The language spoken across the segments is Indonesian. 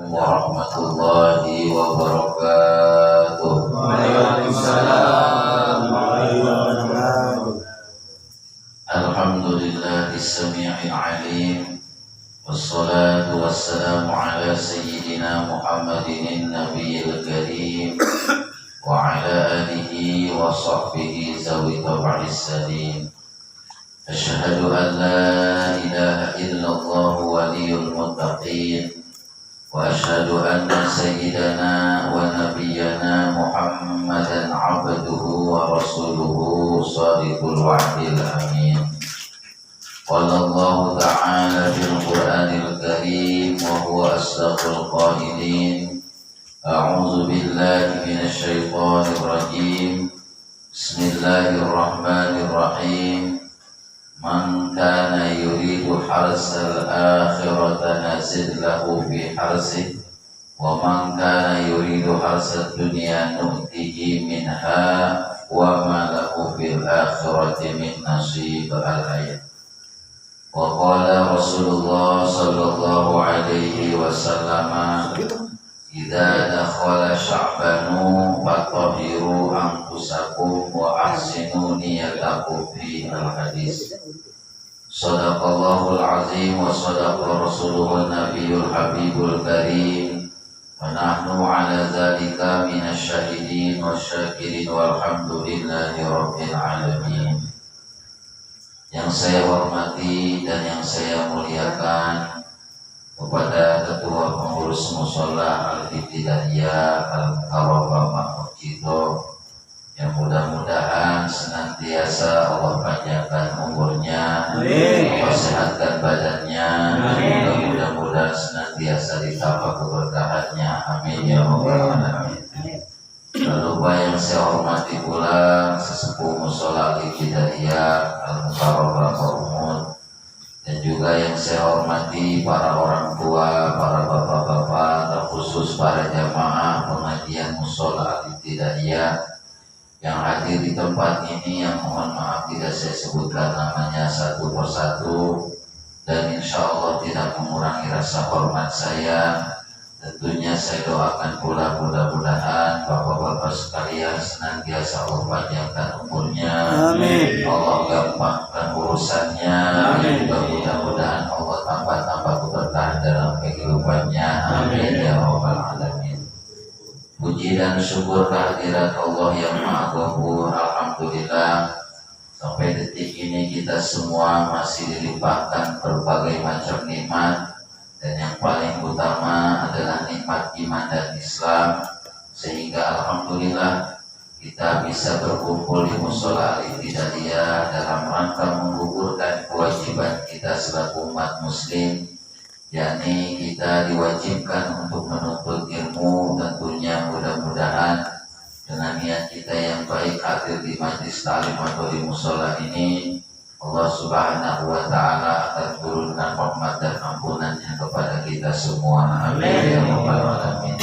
warahmatullahi wabarakatuh. Waalaikumsalam warahmatullahi wabarakatuh. Alhamdulillahis samii'il 'aliim. Wassalatu wassalamu ala sayyidina Muhammadin nabiyil karim wa ala alihi wa sahbihi zawi tab'is salim. Asyhadu an la ilaha illallah waliyul muttaqin wa asyhadu anna sayyidana wa nabiyyana Muhammadan abduhu wa rasuluhu shadiqul wa'dil amin. Qala Allah ta'ala fil Qur'anil Karim wa huwa asdaqul qailin. A'udzu billahi minasy syaithanir rajim. Bismillahirrahmanirrahim. Man kana yuridu harsal akhirata nazid lahu fi harsihi wa man kana yuridu harsad dunya nu'tihi minha wa ma lahu fil akhirati min nasib. Al-ayat. Wa qala Rasulullah sallallahu alaihi wasallam, idza dakhala sya'banu fatahhiru anfusakum wa ahsinu niyatakum fi al-hadis. Shadaqallahul azim wa shadaqa rasuluhun nabiyul habibul karim wa nahnu ala zalika minasy syahidin wasyakirin walhamdulillahi rabbil alamin. Yang saya hormati dan yang saya muliakan kepada Ketua Pengurus Mushola Al-Ibtidaiyah Al-Karobah Mahmudjito, yang mudah-mudahan senantiasa Allah panjangkan umurnya, Allah sehatkan badannya, mudah-mudahan senantiasa ditambah keberkahannya, amin ya rabbal alamin. Lalu yang saya hormati pula sesepuh Mushola Al-Ibtidaiyah Al-Karobah Mahmud, dan juga yang saya hormati para orang tua, para bapak-bapak, terkhusus para jamaah pengajian Mushola Al-Ibtidaiyah yang hadir di tempat ini, yang mohon maaf tidak saya sebutkan namanya satu persatu, dan insya Allah tidak mengurangi rasa hormat saya. Tentunya saya doakan pula mudah-mudahan bapak-bapak sekalian senantiasa Allah panjangkan umurnya, amin. Allah gampangkan urusannya, amin. Juga mudah-mudahan Allah tambah-tambah keberkahan dalam kehidupannya, amin ya rabbal alamin. Puji dan syukur kehadirat Allah yang Maha Ghafur. Alhamdulillah, sampai detik ini kita semua masih dilimpahkan berbagai macam nikmat, dan yang paling utama adalah nikmat iman dan Islam, sehingga alhamdulillah kita bisa berkumpul di Mushola Al-Ibtidaiyah dalam rangka menggugurkan kewajiban kita selaku umat muslim, yakni kita diwajibkan untuk menuntut ilmu. Tentunya mudah-mudahan dengan niat kita yang baik hadir di majlis ta'lim atau di mushola ini, Allah subhanahu wa ta'ala akan turunkan rahmat dan ampunannya kepada kita semua, amin ya rabbal alamin.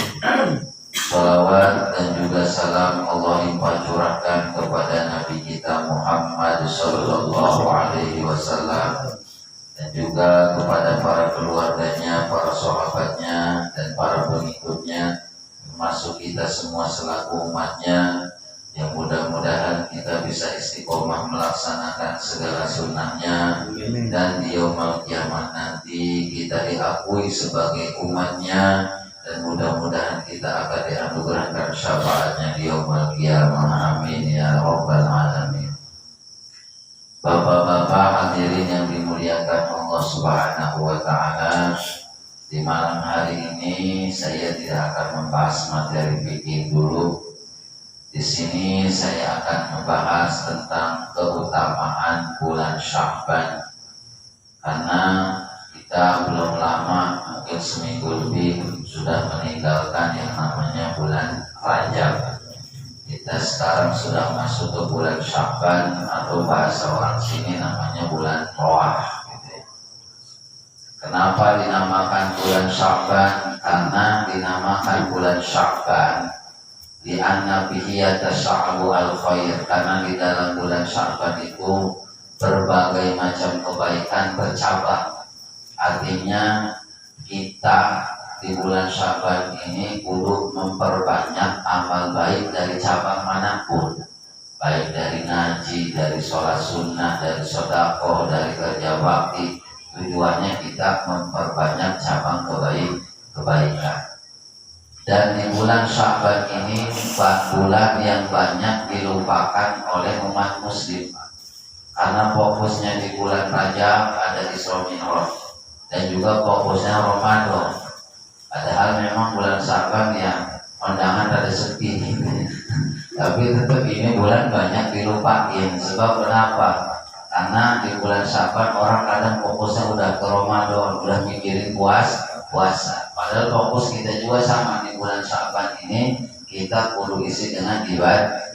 Salawat dan juga salam Allah limpah curahkan kepada Nabi kita Muhammad sallallahu alaihi wasallam, dan juga kepada para keluarganya, para sahabatnya, dan para pengikutnya, termasuk kita semua selaku umatnya, yang mudah-mudahan kita bisa istiqomah melaksanakan segala sunnahnya, dan di yaumul kiamat nanti kita diakui sebagai umatnya, dan mudah-mudahan kita akan dianugerahkan syafaatnya di yaumul kiamat, amin ya rabbal alamin. Bapak-bapak hadirin yang dimuliakan Allah subhanahu wa ta'ala, di malam hari ini saya tidak akan membahas materi fikih dulu. Di sini saya akan membahas tentang keutamaan bulan Sya'ban, karena kita belum lama, mungkin seminggu lebih, sudah meninggalkan yang namanya bulan Rajab. Kita sekarang sudah masuk ke bulan Sya'ban, atau bahasa orang sini namanya bulan Roah. Kenapa dinamakan bulan Sya'ban? Karena dinamakan bulan Sya'ban di anna bihi yatasa'abu al-khair, karena di dalam bulan Sya'ban itu berbagai macam kebaikan bercabang. Artinya kita di bulan Syaban ini kudu memperbanyak amal baik dari cabang manapun, baik dari ngaji, dari sholat sunnah, dari sedekah, dari kerja bakti. Tujuannya kita memperbanyak cabang kebaikan. Dan di bulan Syaban ini bulan yang banyak dilupakan oleh umat muslim, karena fokusnya di bulan Rajab ada Isra Mi'raj dan juga fokusnya Ramadan. Padahal memang bulan Syaban yang undangan ada sepi, tapi tetap ini bulan banyak dilupain. Sebab kenapa? Karena di bulan Syaban orang kadang fokusnya udah ke Ramadan, udah mikirin puasa. Padahal fokus kita juga sama di bulan Syaban ini, kita kudu isi dengan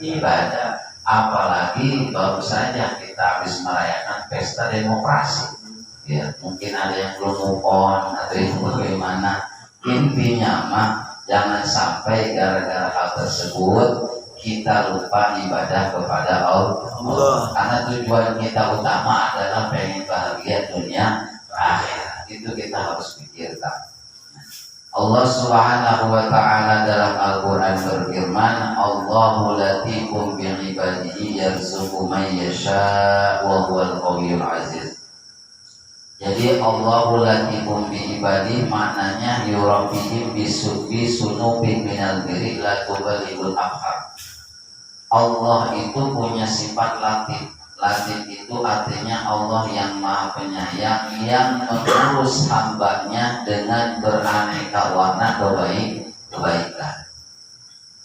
ibadah. Apalagi baru saja kita habis merayakan pesta demokrasi. Ya, mungkin ada yang belum move on atau yang bagaimana. Intinya mah jangan sampai gara-gara hal tersebut kita lupa ibadah kepada Allah. Karena tujuan kita utama adalah pengen bahagia dunia akhirat. Itu kita harus pikirkan. Allah Subhanahu wa ta'ala dalam Al-Qur'an berfirman, Allahu latifun bi ibadihi yarzuqu man yasha wa huwal qawiyyul aziz. Jadi Allahu latifun bi ibadihi maknanya yurabihim bisubi sunubin minal biri la tubalibul afhar. Allah itu punya sifat latif. Latif itu artinya Allah yang maha penyayang, yang mengurus hambanya dengan beraneka warna kebaikan.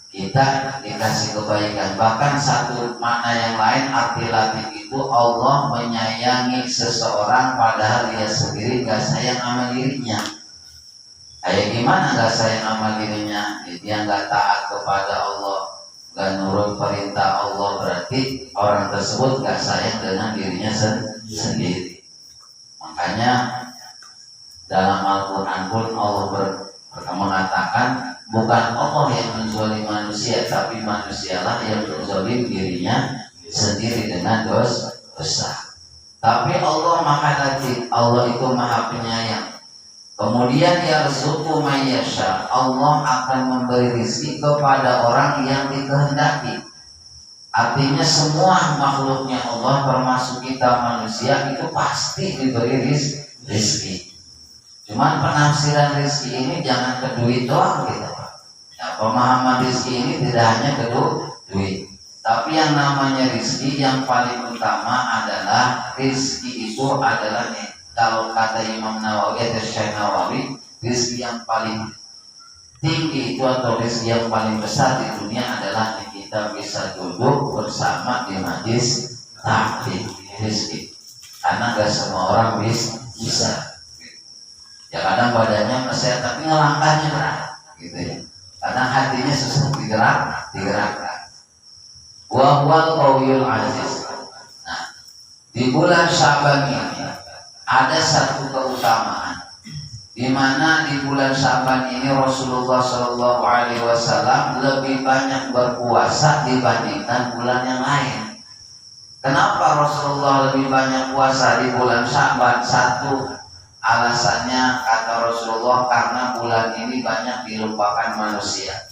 Kita dikasih kebaikan. Bahkan satu makna yang lain arti latif itu Allah menyayangi seseorang padahal dia sendiri gak sayang sama dirinya. Kayak gimana gak sayang sama dirinya? Dia gak taat kepada Allah, gak nurut perintah Allah, berarti orang tersebut gak sayang dengan dirinya sendiri. Makanya dalam Al-Quran pun Allah mengatakan bukan Allah yang menzalim manusia, tapi manusialah yang menzalim dirinya sendiri dengan dosa. Tapi Allah maha latif, Allah itu maha penyayang. Kemudian yarzuqu man yasha, Allah akan memberi rezeki kepada orang yang dikehendaki. Artinya semua makhluknya Allah termasuk kita manusia itu pasti diberi rezeki. Cuman penafsiran rezeki ini jangan ke duit doang gitu. Ya, pemahaman rezeki ini tidak hanya ke duit. Tapi yang namanya rezeki yang paling utama adalah rezeki itu adalah nih. Kalau kata Imam Nawawi atau Syekh Nawawi, rezeki yang paling tinggi itu atau rezeki yang paling besar di dunia adalah kita bisa duduk bersama di majlis taklim rezeki. Karena gak semua orang bisa. Ya kadang badannya mesej tapi ngelangkahnya berat, gitu ya. Karena hatinya susah digerakkan. Wa huwal qawiyyul aziz. Nah, di bulan Syaban ini ada satu keutamaan, di mana di bulan Syaban ini Rasulullah Shallallahu Alaihi Wasallam lebih banyak berpuasa dibandingkan bulan yang lain. Kenapa Rasulullah lebih banyak puasa di bulan Syaban? Satu, alasannya kata Rasulullah karena bulan ini banyak dilupakan manusia.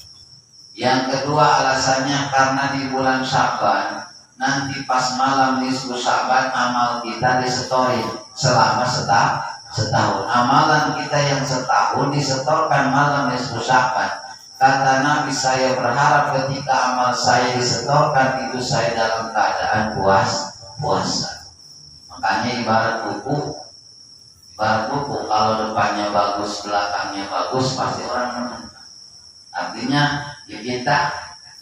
Yang kedua alasannya karena di bulan Syaban nanti pas malam nisfu Syaban amal kita disetori selama setahun. Amalan kita yang setahun disetorkan malam nisfu Syaban. Kata Nabi, saya berharap ketika amal saya disetorkan itu saya dalam keadaan puasa. Makanya ibarat buku kalau depannya bagus belakangnya bagus pasti orang menang. Artinya ya kita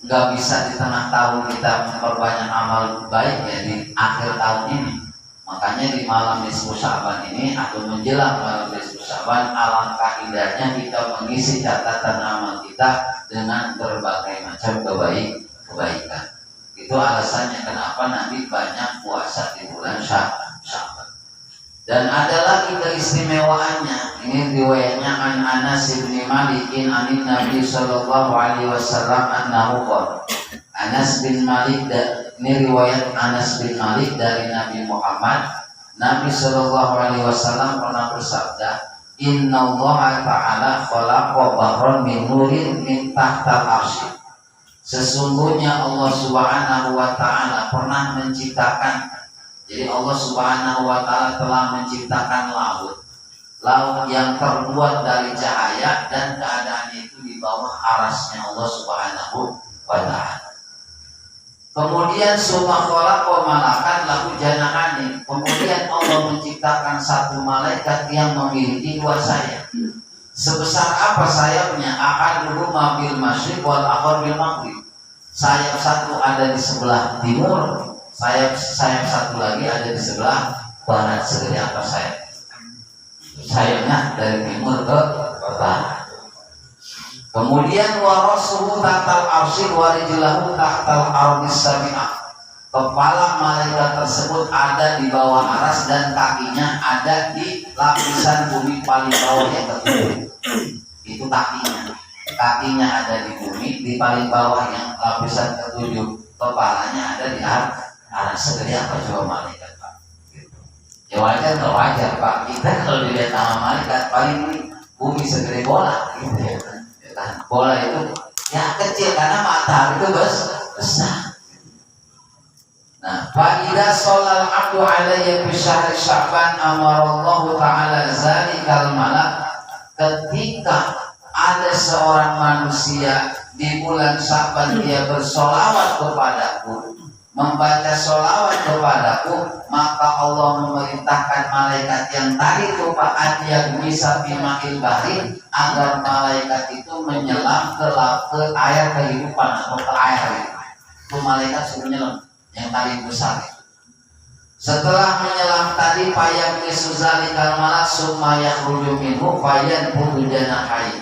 nggak bisa di tengah tahun kita memperbanyak amal baik ya di akhir tahun ini. Makanya di malam nisfu Syaban ini atau menjelang malam nisfu Syaban alangkah indahnya kita mengisi catatan amal kita dengan berbagai macam kebaikan. Itu alasannya kenapa Nabi banyak puasa di bulan Syaban. Dan ada lagi keistimewaannya. Ini riwayatnya an Anas bin Malik anin Nabi sallallahu alaihi wasallam annahu qala. Anas bin Malik, ini riwayat Anas bin Malik dari Nabi Muhammad. Nabi sallallahu alaihi wasallam pernah bersabda, Innallaha ta'ala khalaqa bahran min nurin min tahtal arsy. Sesungguhnya Allah Subhanahu wa taala pernah menciptakan, jadi Allah Subhanahu wa taala telah menciptakan laut yang terbuat dari cahaya dan keadaan itu di bawah arasnya Allah Subhanahu wa taala. Kemudian summa khalaqa malakan lahu janahani. Kemudian Allah menciptakan satu malaikat yang memiliki dua sayap. Sebesar apa sayapnya? Ahaduhuma bil masyriq wal akhar bil maghrib. Sayap satu ada di sebelah timur, sayap satu lagi ada di sebelah barat. Segede apa sayap? Sayapnya dari timur ke barat. Kemudian warasuhu tahtal arsy wa rijlahu tahtal ardis sabi'ah. Kepala malaikat tersebut ada di bawah aras dan kakinya ada di lapisan bumi paling bawah yang ketujuh. Itu kakinya. Kakinya ada di bumi di paling bawah yang lapisan ketujuh. Kepalanya ada di aras. Segede apa coba malaikat, Pak? Gitu. Ya wajar nggak wajar, Pak? Kita kalau dilihat sama malaikat paling bumi segede bola, gitu ya. Bola itu ya kecil karena matahari itu besar. Nah, fa'idha sholal abdu alayya fi syahri sya'ban amarallahu ta'ala zalikal malak. Ketika ada seorang manusia di bulan Sya'ban dia bersolawat kepadaku, membaca solawat kepadaku, maka Allah memerintahkan malaikat yang tadi itu Pak Adiyah bisa bimakil bahri, agar malaikat itu menyelam ke air kehidupan atau ke air. Itu malaikat suruh nyelam yang tadi besar itu. Setelah menyelam tadi payah misuzalikal malak summa yakhruju minhu fayan budu janahai.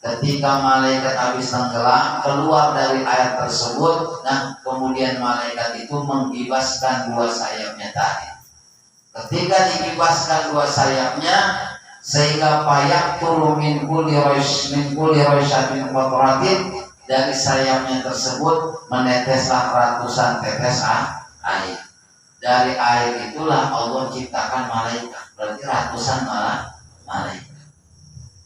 Ketika malaikat habis tenggelam keluar dari air tersebut, nah kemudian malaikat itu mengibaskan dua sayapnya tadi. Ketika dikibaskan dua sayapnya, sehingga payak turun min kulli raisyatin qatratin, dari sayapnya tersebut meneteslah ratusan tetes air. Dari air itulah Allah ciptakan malaikat, berarti ratusan malaikat.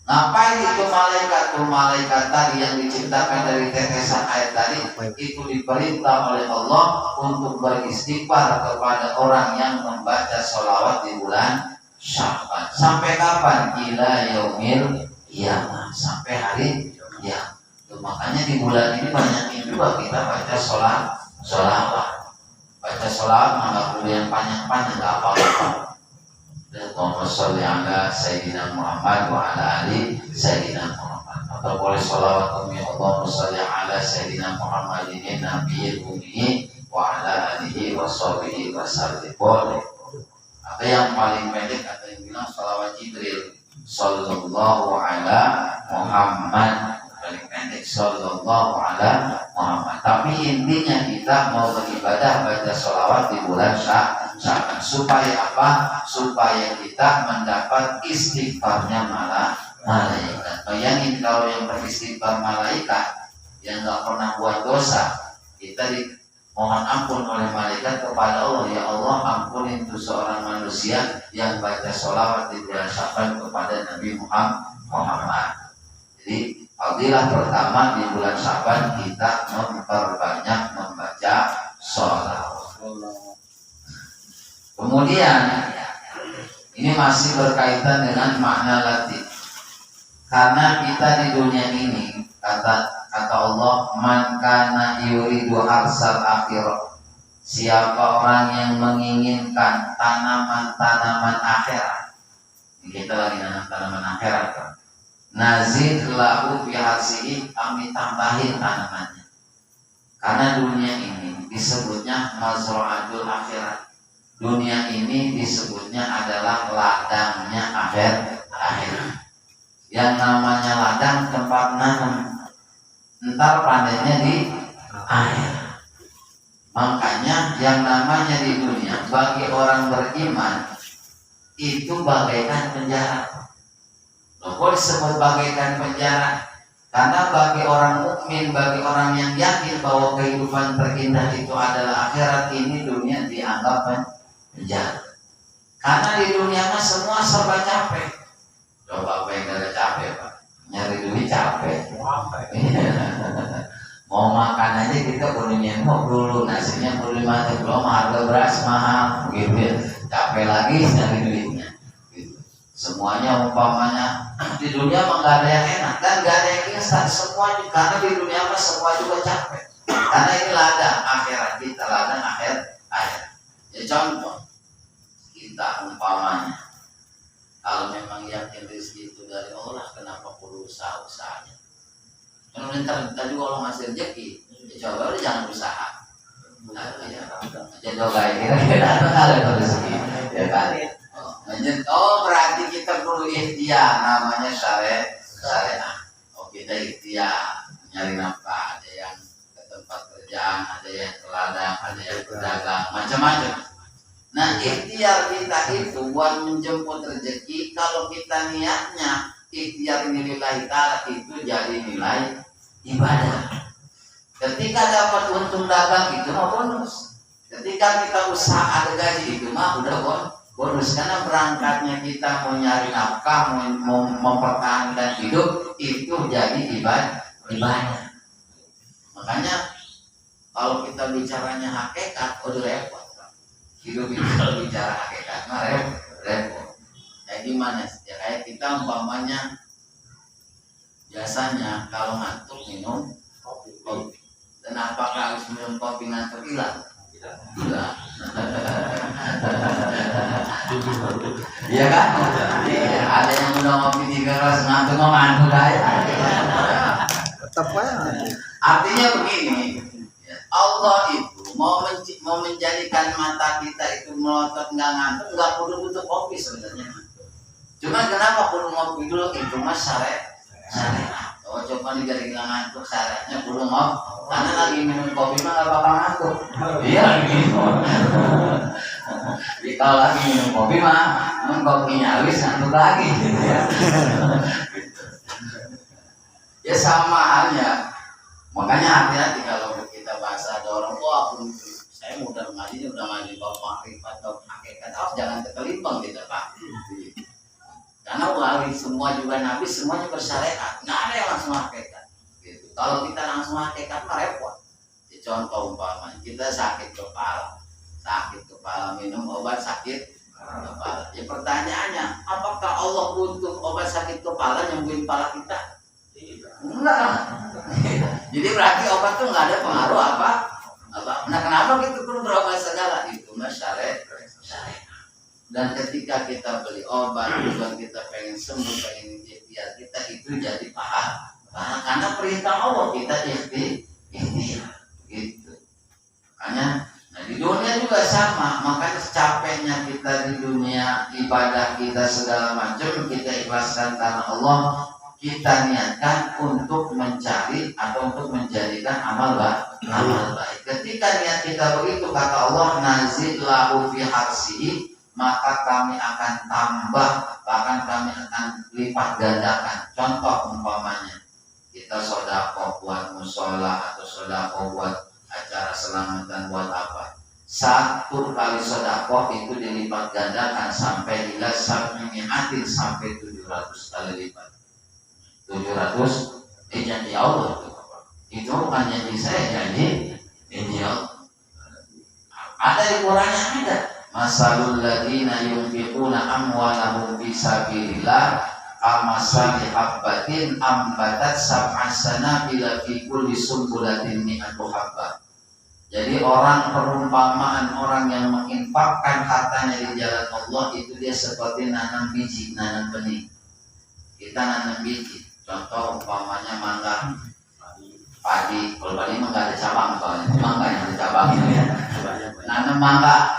Ngapain itu malaikat? Malaikat tadi yang diciptakan dari tetesan air tadi itu diperintah oleh Allah untuk beristighfar kepada orang yang membaca sholawat di bulan Sya'ban. Sampai kapan? Ila yaumil qiyamah, sampai hari kiamat. Makanya di bulan ini banyakin juga kita baca sholawat. Baca sholawat nggak perlu yang panjang-panjang, nggak apa-apa. Allahumma sholli ala Sayyidina Muhammad wa ala ali Sayyidina Muhammad. Atau boleh sholawat umi Allahumma sholli ala Sayyidina Muhammadin nabiyil ummi wa ala alihi wa sahbihi wa sallim. Boleh. Atau yang paling pendek atau yang bilang sholawat Jibril, sallallahu ala Muhammad. Paling pendek sallallahu ala Muhammad. Tapi intinya kita mau beribadah baca sholawat di bulan Sya'ban. Supaya apa? Supaya kita mendapat istighfarnya malaikat. Bayangin kalau yang beristighfar malaikat yang nggak pernah buat dosa, kita mohon ampun oleh malaikat kepada Allah. Ya Allah, ampunin tuh seorang manusia yang baca sholawat di bulan Sya'ban kepada Nabi Muhammad. Jadi fadilah pertama di bulan Sya'ban kita memperbanyak membaca sholawat. Kemudian ini masih berkaitan dengan makna latif. Karena kita di dunia ini kata Allah, man kana yuridu harsal akhirah. Siapa orang yang menginginkan tanaman-tanaman akhirat. Kita lagi nanam tanaman akhirat kan. Nazid lahu bi harsihi, kami tambahin tanamannya. Karena dunia ini disebutnya mazra'atul akhirat. Dunia ini disebutnya adalah ladangnya akhirat. Yang namanya ladang tempat nanam, entar panennya di akhir. Makanya yang namanya di dunia bagi orang beriman itu bagaikan penjara. Kok disebut bagaikan penjara? Karena bagi orang mukmin, bagi orang yang yakin bahwa kehidupan terindah itu adalah akhirat, ini dunia dianggap penjara. Karena di dunia mah semua serba capek. Coba apa yang gak capek Pak? Nyari duit capek. Mau makan aja kita kudu nyetok dulu, nasinya kudu dimana, belum harga beras mahal, gitu ya. Capek lagi nyari duitnya. Gitu. Semuanya umpamanya di dunia mah gak ada yang enak dan gak ada yang instan, semua karena di dunia mah semua juga capek. Karena ini ladang akhirat kita, ladang akhirat. Ya contoh, kita umpamanya kalau memang yakin rezeki itu dari Allah, kenapa perlu usaha-usahanya? Karena ntar juga Allah ngasih rezeki, ya coba udah jangan usaha. Jadi kira-kira ada rezeki, ya kan? Berarti kita perlu ikhtiar, namanya syariah. Kita ikhtiar nyari nafkah, ada yang ke tempat kerjaan, ada yang ke ladang, ada yang berdagang, macam-macam. Nah, ikhtiar kita itu buat menjemput rezeki. Kalau kita niatnya ikhtiar nilai ta'ala, itu jadi nilai ibadah. Ketika dapat untung dagang itu mah bonus. Ketika kita usaha ada gaji itu mah udah bonus. Karena berangkatnya kita mau nyari nafkah, mau mempertahankan hidup, itu jadi ibadah. Makanya kalau kita bicaranya hakikat, udah repot. Hidup itu kalau bicara hakikat mah repot. Kayak gimana? Ya kayak kita umpamanya biasanya kalau ngantuk minum kopi. Dan apakah harus minum kopi ngantuk hilang? Tidak. Iya kan? Iya, ada yang minum kopi 3 gelas ngantuk aja. Tetap aja. Artinya begini, Allah itu mau menjadikan mata kita itu melotot nggak ngantuk, nggak perlu butuh kopi sebenarnya. Cuma kenapa perlu ngopi dulu? Itu mas syariat. Oh coba nih dari nggak ngantuk, syariatnya perlu ngopi. Karena lagi minum kopi mah nggak bakal ngantuk. Iya gitu. Jadi kalau lagi minum kopi mah, kopinya habis ngantuk lagi. Gitu ya. Ya sama halnya. Makanya hati-hati kalau kita bahasa ada orang tua, saya udah ngaji bab makrifat atau hakikat, jangan terkelimpang kita Pak. Karena wali semua juga nabi semuanya bersyariat, nggak ada yang langsung hakikat. Gitu. Kalau kita langsung hakikat mah repot. Ya, contoh umpamanya kita sakit kepala minum obat sakit kepala. Ya pertanyaannya, apakah Allah butuh obat sakit kepala nyembuhin kepala kita? Enggak. Jadi berarti obat tuh nggak ada pengaruh apa? Nah kenapa gitu perlu berobat segala? Itu syariat. Dan ketika kita beli obat, tujuan kita pengen sembuh, pengen ikhtiar, kita itu jadi paham. Karena perintah Allah kita ikhtiar. Gitu. Makanya, di dunia juga sama. Makanya capeknya kita di dunia, ibadah kita segala macam kita ikhlaskan karena Allah. Kita niatkan untuk mencari atau untuk menjadikan amal baik. Ketika niat kita begitu, kata Allah, nazid lahu fi harsihi, maka kami akan tambah, bahkan kami akan lipat gandakan. Contoh umpamanya kita sedekah buat musola atau sedekah buat acara selamatan buat apa? 1 kali sedekah itu dilipat gandakan sampai ila sab'imi'atin, sampai 700 kali lipat. 700 janji Allah itu bukan janji saya, janji Allah. Ada di Qurannya, ada masalul ladina yunfiquna amwalahum fi sabilillah kamasali habbatin ambatat sab'a sanabila fi kulli sumbulatin mi'atu habbah. Jadi perumpamaan orang yang menginfakkan hartanya di jalan Allah itu dia seperti nanam biji, nanam benih. Kita nanam biji. Contoh umpamanya mangga, padi. Kalau padi mah nggak ada cabang, soalnya mangga yang ada cabangnya ya. Nanam mangga,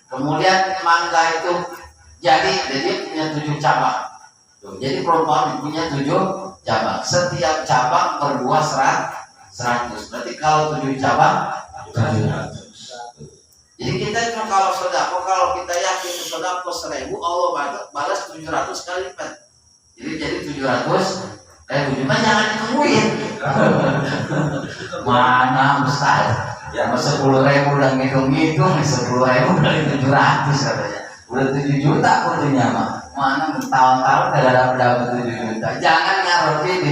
kemudian mangga itu jadi punya 7 cabang. Jadi perumpamaan punya 7 cabang. Setiap cabang berbuah 100. Berarti kalau 7 cabang 700. Jadi kita itu kalau sedekah, kalau kita yakin sedekah 1000, Allah balas 700 kali lipat. Jadi 700 cuma jangan ditungguin. Mana Ustaz? Ya 10.000 udah ngitung-ngitung, 10.000 kali 700 katanya. Udah 7 juta kutunya mah. mana tahun-tahun dapat 7 juta. Jangan ngaruhi di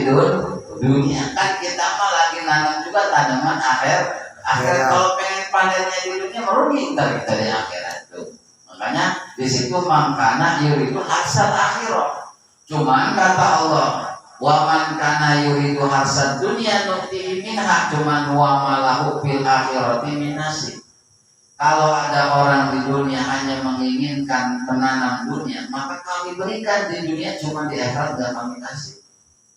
dunia. Kan kita mah lagi nanam juga tanaman akhir. Kalau pengen panennya di dunia merugi kita di akhirat itu. Makanya di situ mangkana yuridu harsal akhirat. Cuman kata Allah, wa man kana yuridu harsad dunya nu'tihi minha, cuman wa malahu fil akhirati min nasib. Kalau ada orang di dunia hanya menginginkan menanam dunia, maka kami berikan di dunia, cuma di akhirat gak kami kasih.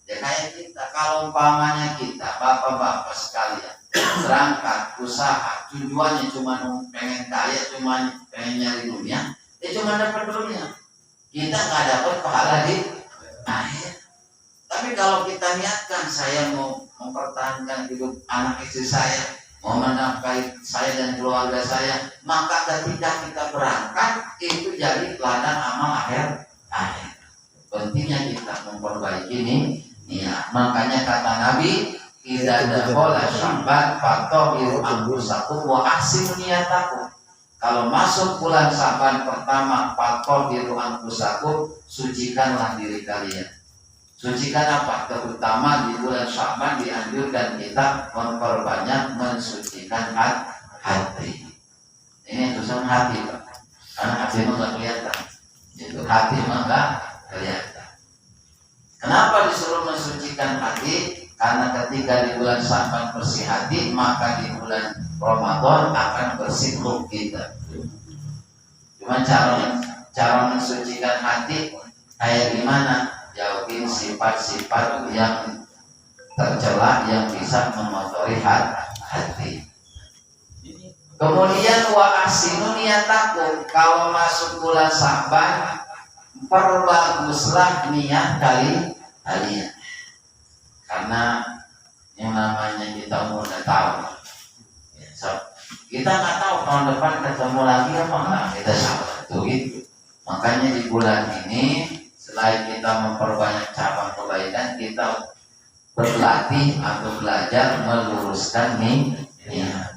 Ya kayak kita, kalau umpamanya kita, bapak-bapak sekalian, berangkat usaha, tujuannya cuma pengen kaya, cuma pengen nyari dunia, ya cuma dapat dunia. Kita nggak dapat pahala di akhir. Tapi kalau kita niatkan, saya mau mempertahankan hidup anak istri saya, mau menafkahi saya dan keluarga saya, maka ketika kita berangkat itu jadi ladang amal akhir. Pentingnya kita memperbaiki ini. Ya, makanya kata Nabi, idza dakhala Sya'ban fatahiru anfusakum wa ahsinu niyatakum. Kalau masuk bulan Sya'ban pertama, fatahiru anfusakum, sucikanlah diri kalian. Sucikan apa? Terutama di bulan Sya'ban dianjurkan kita memperbanyak mensucikan hati. Ini urusan hati, Pak. Karena hati mah nggak kelihatan. Itu hati mah nggak kelihatan. Kenapa disuruh mensucikan hati? Karena ketika di bulan Sya'ban bersih hati, maka di bulan Ramadan akan bersih ruh kita. Cuma cara mensucikan hati kayak gimana? Jauhin sifat-sifat yang tercela yang bisa memotori hati. Kemudian wa ahsinu niyatakum, kalau masuk bulan Sya'ban perbaguslah niat kalian. Karena yang namanya kita udah tahu, kita nggak tahu tahun depan ketemu lagi apa enggak, kita sabar tuh gitu. Makanya di bulan ini selain kita memperbanyak cabang kebaikan, kita berlatih atau belajar meluruskan niat.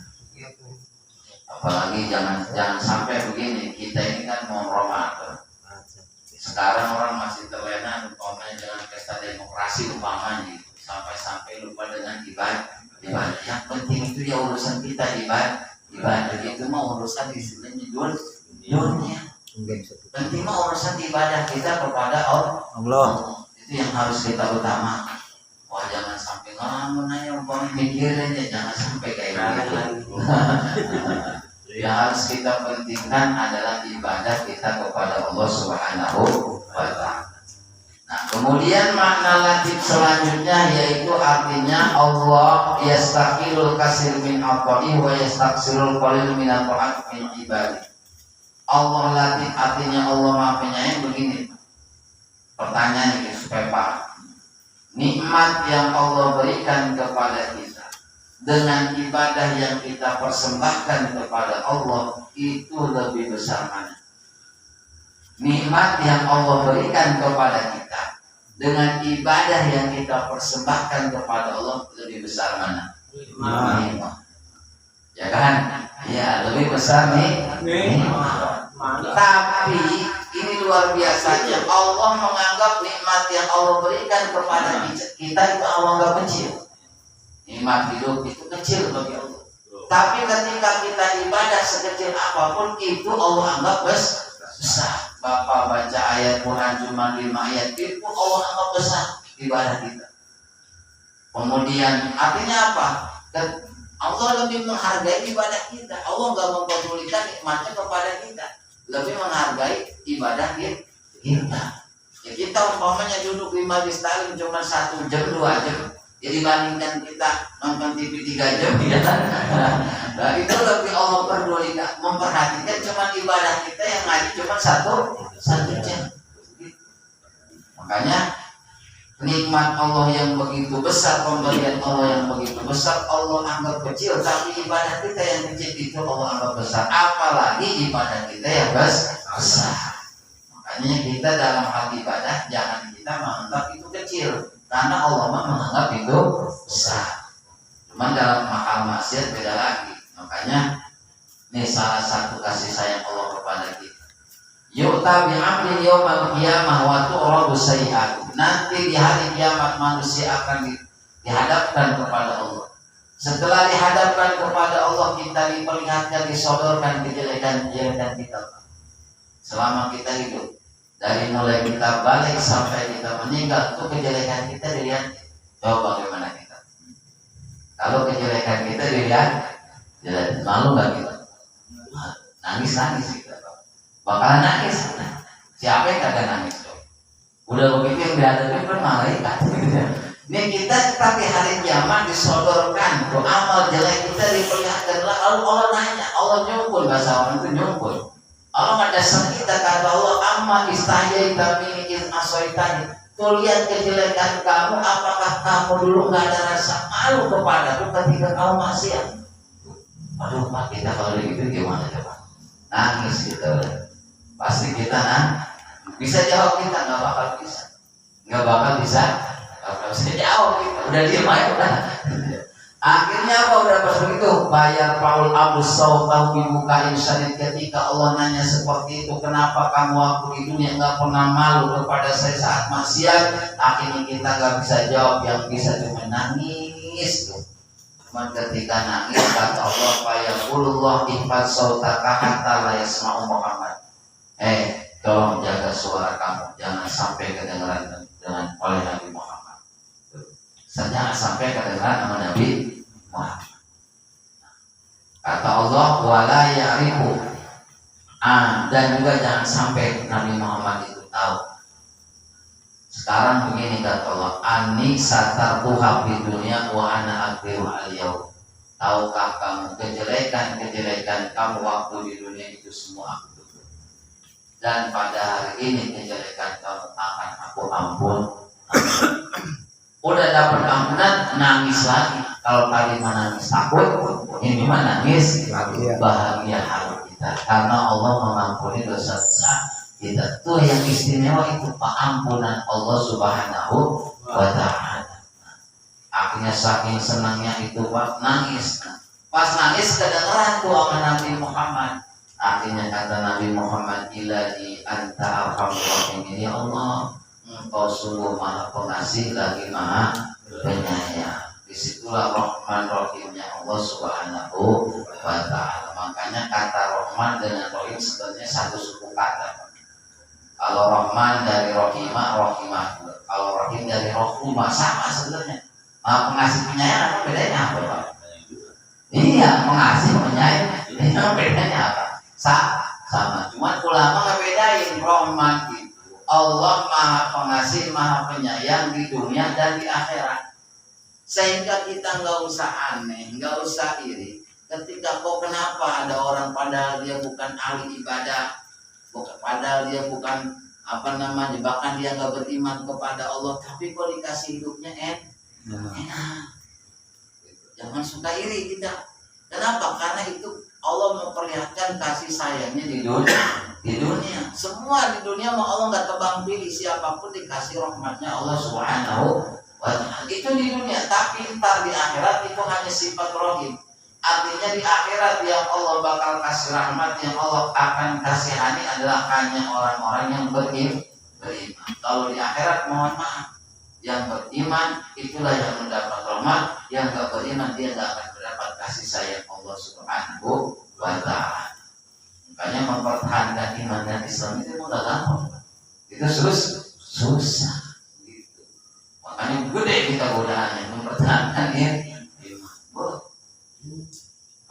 Apalagi jangan sampai begini, kita ini kan mau Ramadan. Sekarang orang masih terlena umpamanya dengan pesta demokrasi umpamanya, sampai lupa dengan ibadah. Yang penting itu ya urusan kita ibadah itu mah urusan istilahnya dunia. Penting mah urusan ibadah kita kepada Allah. Itu yang harus kita utamakan. Wah, jangan sampai ngalamun aja umpamanya mikirin aja, jangan sampai kayak gitu. Yang harus kita pentingkan adalah ibadah kita kepada Allah Subhanahu wa ta'ala. Nah, kemudian makna latif selanjutnya yaitu artinya Allah yastaqilul kasir min aqwa'i wa yastaqsirul qalil min aqwa'at min ibadi. Allah latif artinya Allah Maha Penyayang begini. Pertanyaan ini supaya paham. Nikmat yang Allah berikan kepada kita dengan ibadah yang kita persembahkan kepada Allah itu lebih besar mana? Nikmat yang Allah berikan kepada kita dengan ibadah yang kita persembahkan kepada Allah lebih besar mana? Nikmat. Ya kan? Ya, lebih besar nih. Tapi ini luar biasanya, Allah menganggap nikmat yang Allah berikan kepada kita itu Allah anggap kecil. Nikmat hidup itu kecil bagi Allah. Tapi ketika kita ibadah sekecil apapun itu Allah anggap besar. Bapak baca ayat Quran cuma 5 ayat itu Allah anggap besar ibadah kita. Kemudian artinya apa? Allah lebih menghargai ibadah kita. Allah nggak mempedulikan nikmatnya kepada kita, lebih menghargai ibadah kita. Ya kita umpamanya duduk di majelis taklim cuma 1 jam 2 jam. Jadi dibandingkan kita nonton TV 3 jam ya. Nah, itu lebih Allah pedulikan, memperhatikan cuma ibadah kita yang ngaji cuma 1 jam. Makanya nikmat Allah yang begitu besar, pemberian Allah yang begitu besar, Allah anggap kecil, tapi ibadah kita yang kecil itu Allah anggap besar. Apalagi ibadah kita yang besar. Makanya kita dalam hal ibadah jangan kita menganggap itu kecil. Karena Allah menganggap itu besar. Cuma dalam hal maksiat beda lagi. Makanya ini salah satu kasih sayang Allah kepada kita. Yu'ta bi'amlin yawmal qiyamah wa tu'radu sayyi'at. Nanti di hari kiamat manusia akan dihadapkan kepada Allah. Setelah dihadapkan kepada Allah, kita diperlihatkan, disodorkan kejelekan-kejelekan kita selama kita hidup. Dari mulai kita balik sampai kita meninggal, itu kejelekan kita dilihat. Coba bagaimana kita? Kalau kejelekan kita dilihat, malu nggak kita? Nangis kita. Bakalan nangis. Siapa yang kagak nangis? Udah begitu yang dihadapi kan malaikat. Ini kita tapi hari kiamat disodorkan, tuh amal jelek kita diperlihatkan. Lalu Allah nanya, Allah nyumpul, bahasa orang itu nyumpul. Allah ngadasar kita, kata Allah, amma istahyai min asoitani. Tuh lihat kejelekan kamu, apakah kamu dulu nggak ada rasa malu kepadaku ketika kamu maksiat? Aduh, Pak, kita kalau begitu gimana coba? Nangis kita. Pasti kita bisa jawab, kita nggak bakal bisa. Bisa jawab kita. Udah diem aja udah. Akhirnya apa, udah pas begitu bayar Paul Abu Sautau dibuka insyaallah. Ketika Allah nanya seperti itu, kenapa kamu waktu di dunia nggak pernah malu kepada saya saat maksiat? Akhirnya kita nggak bisa jawab, yang bisa cuma nangis tuh. Cuma ketika nangis kata Allah, fayaqulullah ihfaz sautaka hatta la yasma'u Muhammad. Tolong jaga suara kamu, jangan sampai kedengaran dengan oleh Nabi Muhammad. Jangan sampai kedengaran sama Nabi Muhammad. Kata Allah, wala ya'rifu. Dan juga jangan sampai Nabi Muhammad itu tahu. Sekarang begini kata Allah, ani satartuha di dunia wa ana akbiru al-yaum. Tahukah kamu kejelekan kamu waktu di dunia itu semua aku tutup. Dan pada hari ini kejelekan kamu akan aku ampun. Udah dapat ampunan, nangis lagi. Kalau tadi menangis takut, ini mah nangis bahagia hati kita, karena Allah mengampuni dosa-dosa kita. Tuh yang istimewa itu pengampunan Allah Subhanahu wa Ta'ala. Akhirnya saking senangnya itu Pak nangis. Pas nangis kedengeran tuh sama Nabi Muhammad. Akhirnya kata Nabi Muhammad, ilahi anta arhamur rahimin, ya Allah, engkau sungguh maha pengasih lagi maha penyayang. Disitulah Rahman Rahimnya Allah Subhanahu wa Ta'ala. Makanya kata Rahman dengan Rahim sebenarnya satu suku kata. Kalau Rahman dari Rahimah, Rahimah. Kalau Rahim dari Rahumah, sama sebenarnya. Pengasih penyayang apa bedanya apa Pak? Iya, pengasih penyayang itu bedanya apa? Sama. Cuma ulama ngebedain. Rahman itu Allah maha pengasih, maha penyayang di dunia dan di akhirat. Sehingga kita nggak usah aneh, nggak usah iri. Ketika kok kenapa ada orang padahal dia bukan ahli ibadah, padahal dia bukan bahkan dia nggak beriman kepada Allah, tapi kok dikasih hidupnya enak. Jangan suka iri kita. Kenapa? Karena itu Allah memperlihatkan kasih sayangnya di dunia. Semua di dunia mau Allah nggak tebang pilih, siapapun dikasih rahmatnya Allah Subhanahu wa Ta'ala. Itu di dunia, tapi ntar di akhirat itu hanya sifat rahim. Artinya di akhirat yang Allah bakal kasih rahmat, yang Allah akan kasihani adalah hanya orang-orang yang beriman. Kalau di akhirat mohon maaf, yang beriman itulah yang mendapat rahmat, yang nggak beriman dia nggak akan mendapat kasih sayang Allah Subhanahu wa Ta'ala. Makanya mempertahankan iman dan Islam itu mudah gampang. Itu susah. Gitu. Makanya gede kita godaannya mempertahankan iman.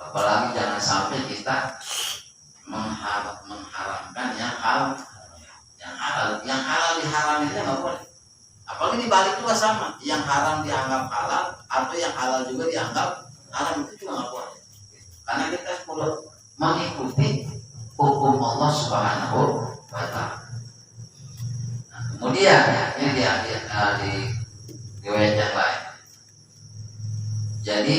Apalagi jangan sampai kita mengharamkan yang halal. Yang halal diharam itu nggak boleh. Apalagi dibalik juga sama, yang haram dianggap halal atau yang halal juga dianggap haram, itu juga nggak boleh. Karena kita perlu mengikuti hukum Allah Subhanahu wa Ta'ala. Nah, kemudian ini di riwayat yang lain. Jadi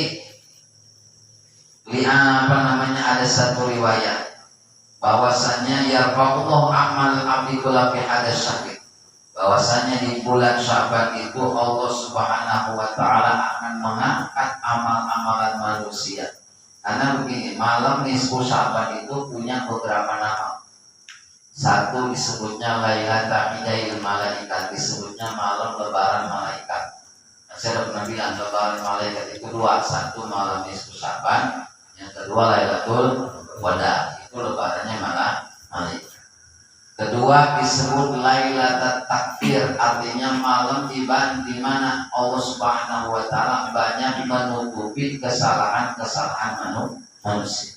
ada satu riwayat bahwasanya yarfa'ullahu amal abdi kula fi hadas syahid. Bahwasanya di bulan Syaban itu Allah Subhanahu wa Ta'ala akan mengangkat amal-amalan manusia. Karena begini, malam nisfu Syaban itu punya beberapa nama. Satu disebutnya Lailatul Idail Malaikat, disebutnya malam lebaran malaikat. Saya pernah bilang lebaran malaikat itu dua, satu malam nisfu Syaban, yang kedua Lailatul Wada, itu lebarannya malaikat. Kedua disebut Lailatul Takfir, artinya malam di mana Allah Subhanahu wa taala banyak menutupi kesalahan-kesalahan manusia.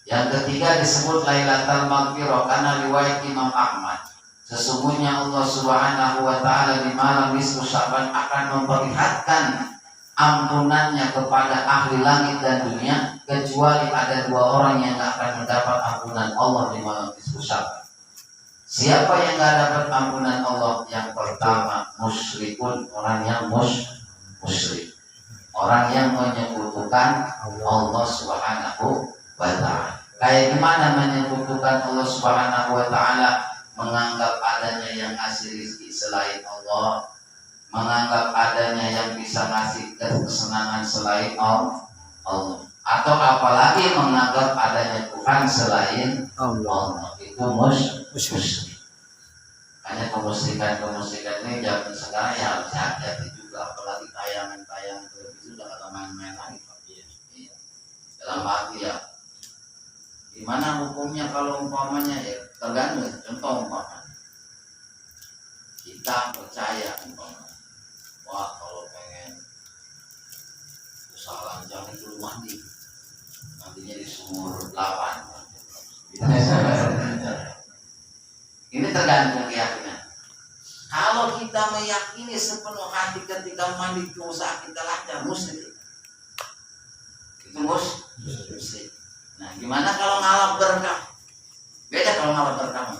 Yang ketiga disebut Lailatul Maghfirah karena riwayat Imam Ahmad. Sesungguhnya Allah Subhanahu wa taala di malam nisfu Syaban akan memperlihatkan ampunannya kepada ahli langit dan dunia, kecuali ada dua orang yang akan mendapat ampunan Allah di malam nisfu Syaban. Siapa yang tidak dapat ampunan Allah? Yang pertama musyrikun, orang yang musyrik, orang yang menyekutukan Allah Subhanahu wa taala. Kayak gimana menyekutukan Allah Subhanahu wa taala? Menganggap adanya yang ngasih rezeki selain Allah, menganggap adanya yang bisa ngasih kesenangan selain Allah, atau apalagi menganggap adanya Tuhan selain Allah. Itu musyrik. Hanya kemusyrikan ini zaman sekarang ya harus hati-hati juga, apalagi tayangan-tayangan televisi udah gak main-main lagi. Iya. Dalam arti ya, gimana hukumnya kalau umpamanya ya tergantung. Contoh umpamanya kita percaya umpamanya, wah kalau pengen usaha lancar itu mandi, nantinya di sumur 8. Ini tergantung keyakinan. Kalau kita meyakini sepenuh hati ketika mandi itu usaha kita lancar, musyrik. Itu musyrik. Nah, gimana kalau ngalap berkah? Beda kalau ngalap berkah.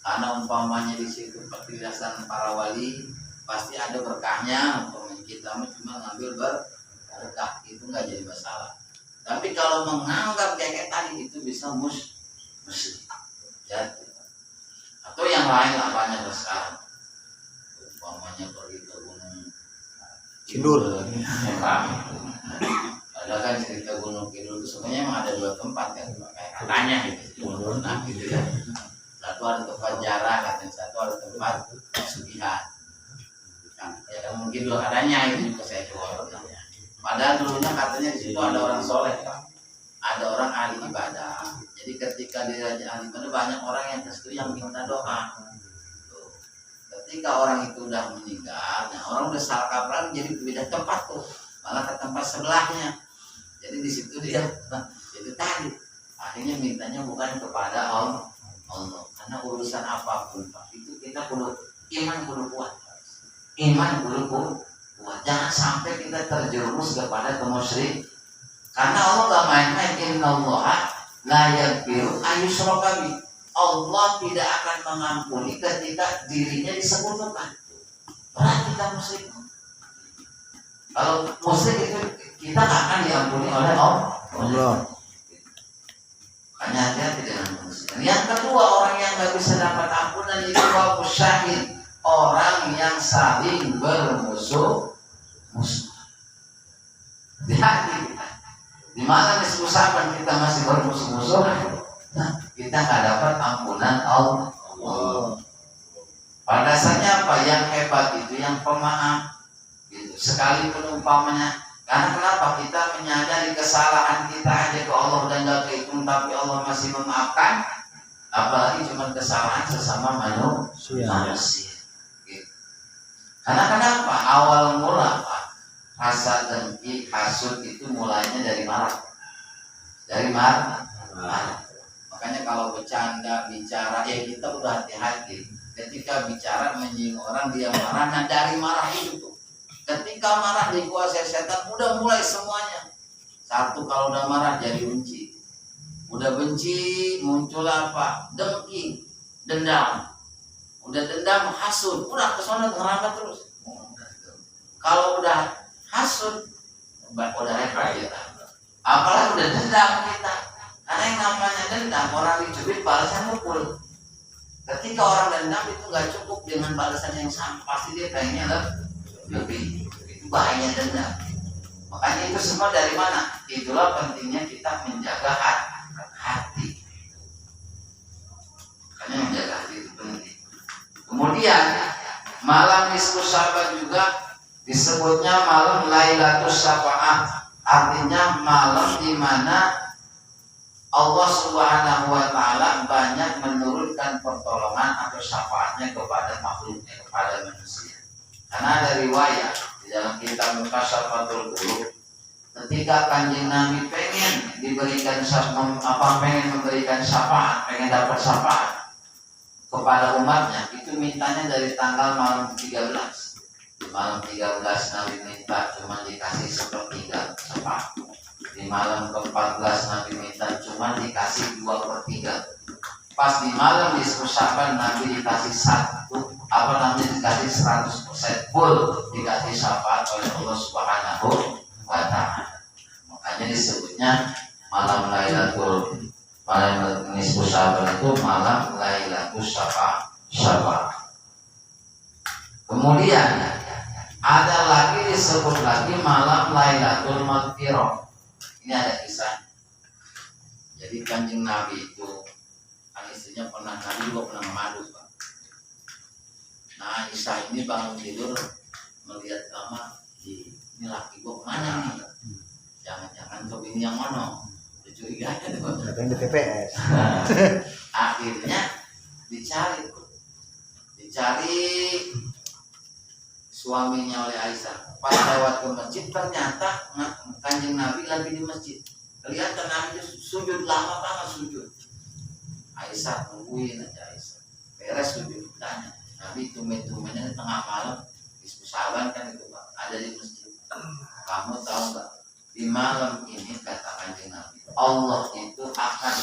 Karena umpamanya di situ perhiasan para wali pasti ada berkahnya. Umpamanya kita cuma ngambil berkah, itu nggak jadi masalah. Tapi kalau menganggap kayak tadi itu bisa musyrik. Ya. Atau yang lain lah banyak sekarang. Umpamanya pergi ke Gunung Kidul. Ada kan cerita Gunung Kidul itu sebenarnya memang ada dua tempat kan, katanya gitu. Nah, gitu ya. Satu ada tempat jarah, dan satu ada tempat pesugihan. Nah, ya mungkin dulu adanya itu juga saya jual. Padahal dulunya katanya di situ ada orang soleh, Pak. Ada orang ahli ibadah. Jadi ketika di ahli ibadah banyak orang yang restu yang minta doa. Ketika orang itu udah meninggal, nah orang udah salah kaprah jadi beda tempat tuh, malah ke tempat sebelahnya. Jadi di situ dia itu tadi akhirnya mintanya bukan kepada Allah, karena urusan apapun Pak, itu kita perlu iman, perlu kuat. Jangan sampai kita terjerumus kepada kemusyrik. Karena Allah gak main-main. Innallaha la yaghfiru ayyushraka bihi. Allah tidak akan mengampuni ketika dirinya disekutukan. Berarti kita musyrik. Kalau musyrik itu kita akan diampuni oleh Allah. Hanya hati-hati dengan musyrik. Yang kedua, orang yang gak bisa dapat ampunan itu musyahid, orang yang saling bermusuh. Hati-hati. Di mana disebutkan kita masih bermusuh-musuh, nah, kita nggak dapat ampunan Allah. Pada dasarnya apa? Yang hebat itu yang pemaaf. Gitu. Sekalipun umpamanya, karena kenapa? Kita menyadari kesalahan kita aja ke Allah dan nggak kehitung, tapi Allah masih memaafkan. Apalagi cuma kesalahan sesama manusia. Gitu. Karena kenapa? Awal mula Pak, rasa dengki, hasud itu mulainya dari marah. Makanya kalau bercanda, bicara, ya kita udah hati-hati. Ketika bicara menyinggung orang dia marah, nah dari marah itu tuh. Ketika marah dikuasai setan, udah mulai semuanya. Satu, kalau udah marah jadi benci. Udah benci muncul apa? Dengki, dendam. Udah dendam, hasud, udah kesana ngerambat terus. Kalau udah hasud, udah repot kita. Apalagi udah dendam kita. Karena yang namanya dendam, orang dicubit balasan mukul. Ketika orang dendam itu nggak cukup dengan balasan yang sama, pasti dia pengennya lebih. Itu bahaya dendam. Makanya itu semua dari mana? Itulah pentingnya kita menjaga hati. Kemudian malam nisfu Sya'ban juga disebutnya malam Lailatul Syafa'ah, artinya malam di mana Allah Subhanahu wa taala banyak menurunkan pertolongan atau syafaatnya kepada makhluknya, kepada manusia. Karena ada riwayat di dalam kitab Mukasyafatul Qulub, ketika Kanjeng Nabi pengen memberikan syafaat, pengen dapat syafaat kepada umatnya, itu mintanya dari tanggal malam 13. Malam 13 Nabi minta cuma dikasih sepertiga syafaat. Di malam ke-14 Nabi minta cuma dikasih 2/3. Pas di malam nisfu Sya'ban Nabi dikasih dikasih 100% full, dikasih syafaat oleh Allah Subhanahu wa taala. Makanya disebutnya malam nisfu Sya'ban itu malam Lailatul Syafa'ah. Kemudian ada lagi disebut lagi malam Lailatul Maghfirah. Ini ada kisah. Jadi Kanjeng Nabi itu kan istrinya Nabi juga pernah mengadu, Pak. Nah Aisyah ini bangun tidur melihat kamar, ini laki gua kemana nih? Jangan-jangan ke bini yang mana? Curiga tuh. Datang di TPS. Akhirnya dicari suaminya oleh Aisyah. Pas lewat ke masjid ternyata Kanjeng Nabi lagi di masjid. Kelihatan Nabi sujud lama banget sujud. Aisyah nungguin aja Aisyah. Beres sujud tanya. Nabi tumben-tumbennya tengah malam di Sya'ban kan itu Pak, ada di masjid. Kamu tahu nggak? Di malam ini kata Kanjeng Nabi, Allah itu akan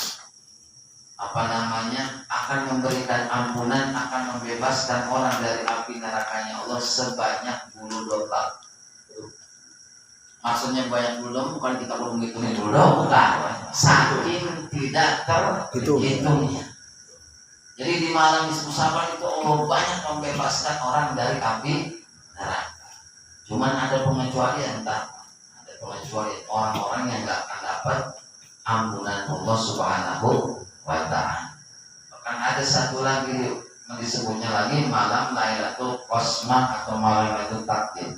memberikan ampunan, akan membebaskan orang dari api nerakanya Allah sebanyak bulu domba. Maksudnya banyak bulu bukan kita belum ngitungin bulu, bukan. Saking tidak terhitungnya. Jadi di malam nisfu Sya'ban itu Allah banyak membebaskan orang dari api neraka. Cuman ada pengecualian, orang-orang yang nggak akan dapat ampunan Allah Subhanahu wa taala. Bahkan ada satu lagi yang disebutnya lagi malam Lailatul Qasmah atau malam Lailatul Takdir.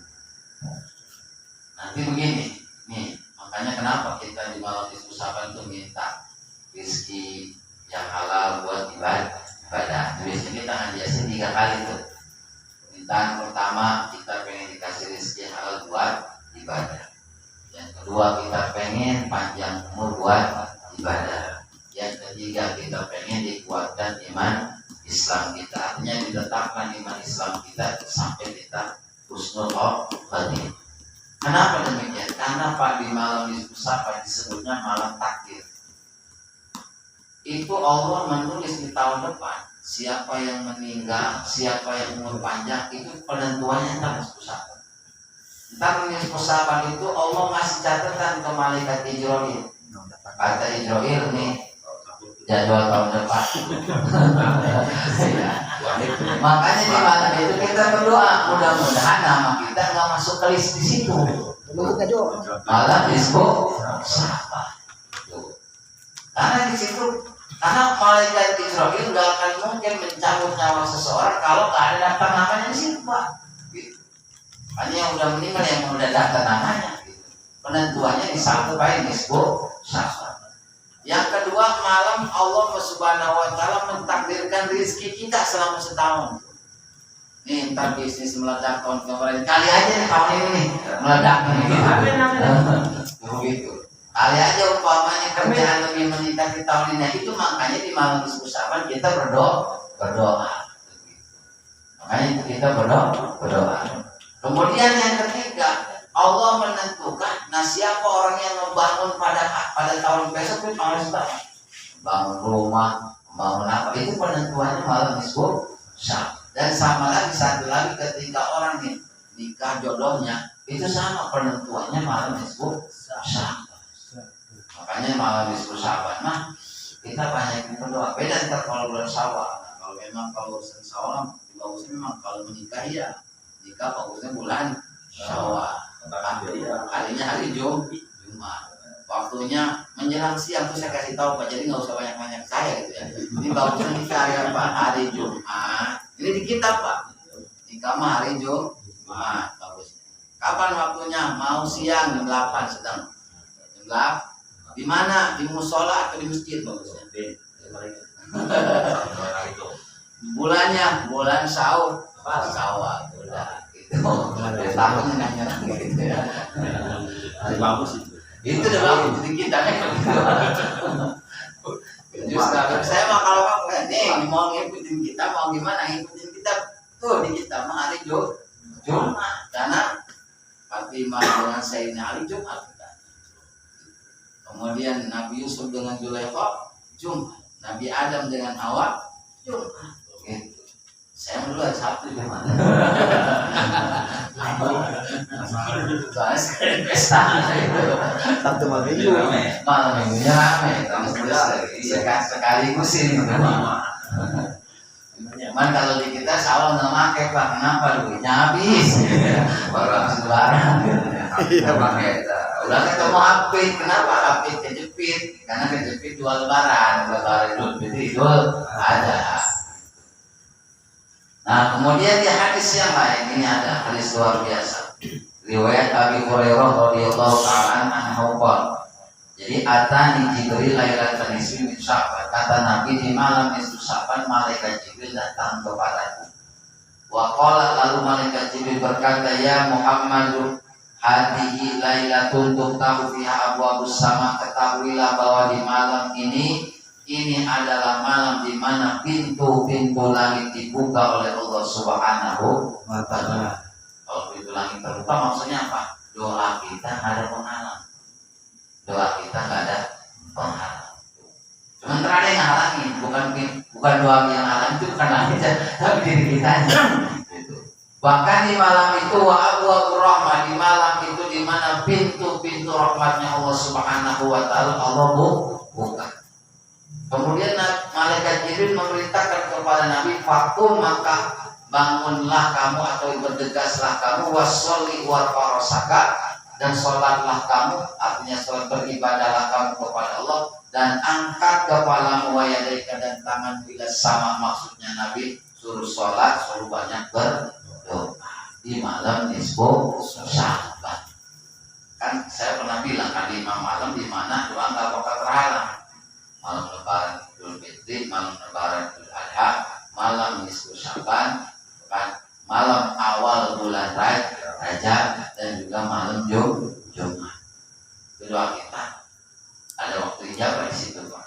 Nanti begini, nih makanya kenapa kita di malam nisfu Sya'ban itu minta rezeki yang halal buat ibadah. Biasanya kita ngajiasin 3 kali tuh. Permintaan pertama kita pengen dikasih rezeki yang halal buat ibadah. Yang kedua kita pengen panjang umur buat ibadah. Yang ketiga kita pengen dikuatkan iman Islam kita, artinya ditetapkan iman Islam kita sampai kita husnul khotimah. Kenapa demikian? Karena Pak di malam nisfu Sya'ban disebutnya malam takdir. Itu Allah menulis di tahun depan siapa yang meninggal, siapa yang umur panjang, itu penentuannya tentang nisfu Sya'ban. Tentang nisfu Sya'ban itu Allah ngasih catatan ke malaikat Jibril. Kata Jibril nih jadwal tahun depan. Makanya di malam itu kita berdoa mudah-mudahan nama kita nggak masuk ke list di situ. Malam nisfu Sya'ban. Karena di situ, karena malaikat Israel nggak akan mungkin mencabut nyawa seseorang kalau nggak ada daftar namanya di situ, Pak. Gitu. Hanya yang udah meninggal yang udah daftar namanya. Gitu. Penentuannya di satu baik nisfu Sya'ban. Yang kedua, malam Allah Subhanahu wa taala mentakdirkan rezeki kita selama setahun. Nih, entar bisnis meledak tahun kemarin. Kali aja nih tahun ini nih meledak nih. Begitu. Kali aja umpamanya kerjaan lebih meningkat di tahun ini. Itu makanya di malam nisfu Sya'ban kita berdoa. Makanya itu kita berdoa. Kemudian yang ketiga, Allah menentukan, nah siapa orang yang membangun pada tahun besok itu harus bangun rumah, bangun apa, itu penentuannya malam nisfu Sya'ban. Dan sama lagi satu lagi ketika orang nih nikah jodohnya itu sama penentuannya malam nisfu Sya'ban. Makanya malam nisfu Sya'ban mah kita banyak berdoa. Beda ntar kalau bulan Syawal. Nah, kalau memang kalau urusan Syawal bagusnya memang kalau menikah ya nikah bagusnya bulan Syawal. Harinya hari Jumat. Waktunya menjelang siang tuh saya kasih tahu Pak, jadi nggak usah banyak-banyak saya gitu ya. Ini bagusnya nikah hari apa? Hari Jumat. Ini di kitab Pak. Nikah hari Jumat bagus. Kapan waktunya? Mau siang jam 8 sedang. Jam 8. Di mana? Di musola atau di masjid bagusnya? Bulannya bulan sahur. Sawal udah gitu. Tahun nanya gitu ya. Bagus itu. Itu udah bagus jadi kita kan. Justru saya mah kalau kamu nih mau ngikutin kita mau gimana ngikutin kita tuh di kita mah hari Jumat karena Fatimah dengan Sayyidina Ali Jumat. Kemudian Nabi Yusuf dengan Zulaikha Jumat, Nabi Adam dengan Hawa Jumat. Gitu. Saya dulu hari Sabtu Jumat. Soalnya sekali pesta itu. Sabtu malam minggu. Malam minggunya rame, kamu sekaligus ini. Cuman kalau di kita sawal nggak pakai Pak, kenapa duitnya habis? Baru habis lebaran. Nggak pakai. Udah ketemu Hafid, kenapa Hafid kejepit? Karena kejepit jual lebaran Idul Fitri Idul Adha. Nah kemudian di hadis yang lain ini ada hadis luar biasa. Riwayat Abi Hurairah radhiyallahu ta'ala anhu qala. Jadi atani Jibril lailatan nisfi min Sya'ban. Kata Nabi di malam nisfu Sya'ban malaikat Jibril datang kepadaku. Wa qala lalu malaikat Jibril berkata ya Muhammadun hadihi lailatun tuftahu fiha abwabus sama. Ketahuilah bahwa di malam ini adalah malam di mana pintu-pintu langit dibuka oleh Allah Subhanahu wa ta'ala. Kalau pintu langit terbuka maksudnya apa? Doa kita nggak ada penghalang. Doa kita nggak ada penghalang. Sementara ada yang halangin, bukan doa yang halang itu bukan langit, tapi diri kita. Bahkan di malam itu wa abwabur rahmah, di malam itu di mana pintu-pintu rahmatnya Allah Subhanahu wa ta'ala Allah buka. Kemudian malaikat Jibril memerintahkan kepada Nabi, "Fakum maka bangunlah kamu atau bergegaslah kamu wasolli warfarosaka dan sholatlah kamu," artinya sholat beribadahlah kamu kepada Allah dan angkat kepalamu wayadaika dan tangan bila sama, maksudnya Nabi suruh sholat suruh banyak berdoa di malam nisfu Sya'ban. Kan saya pernah bilang kan 5 malam di mana doa nggak bakal terhalang. Malam lebaran Idul Fitri, malam lebaran Idul Adha, malam nisfu Sya'ban, kan malam awal bulan Rajab dan juga malam Jumat. Itu doa kita. Ada waktu ijabah di situ, Pak.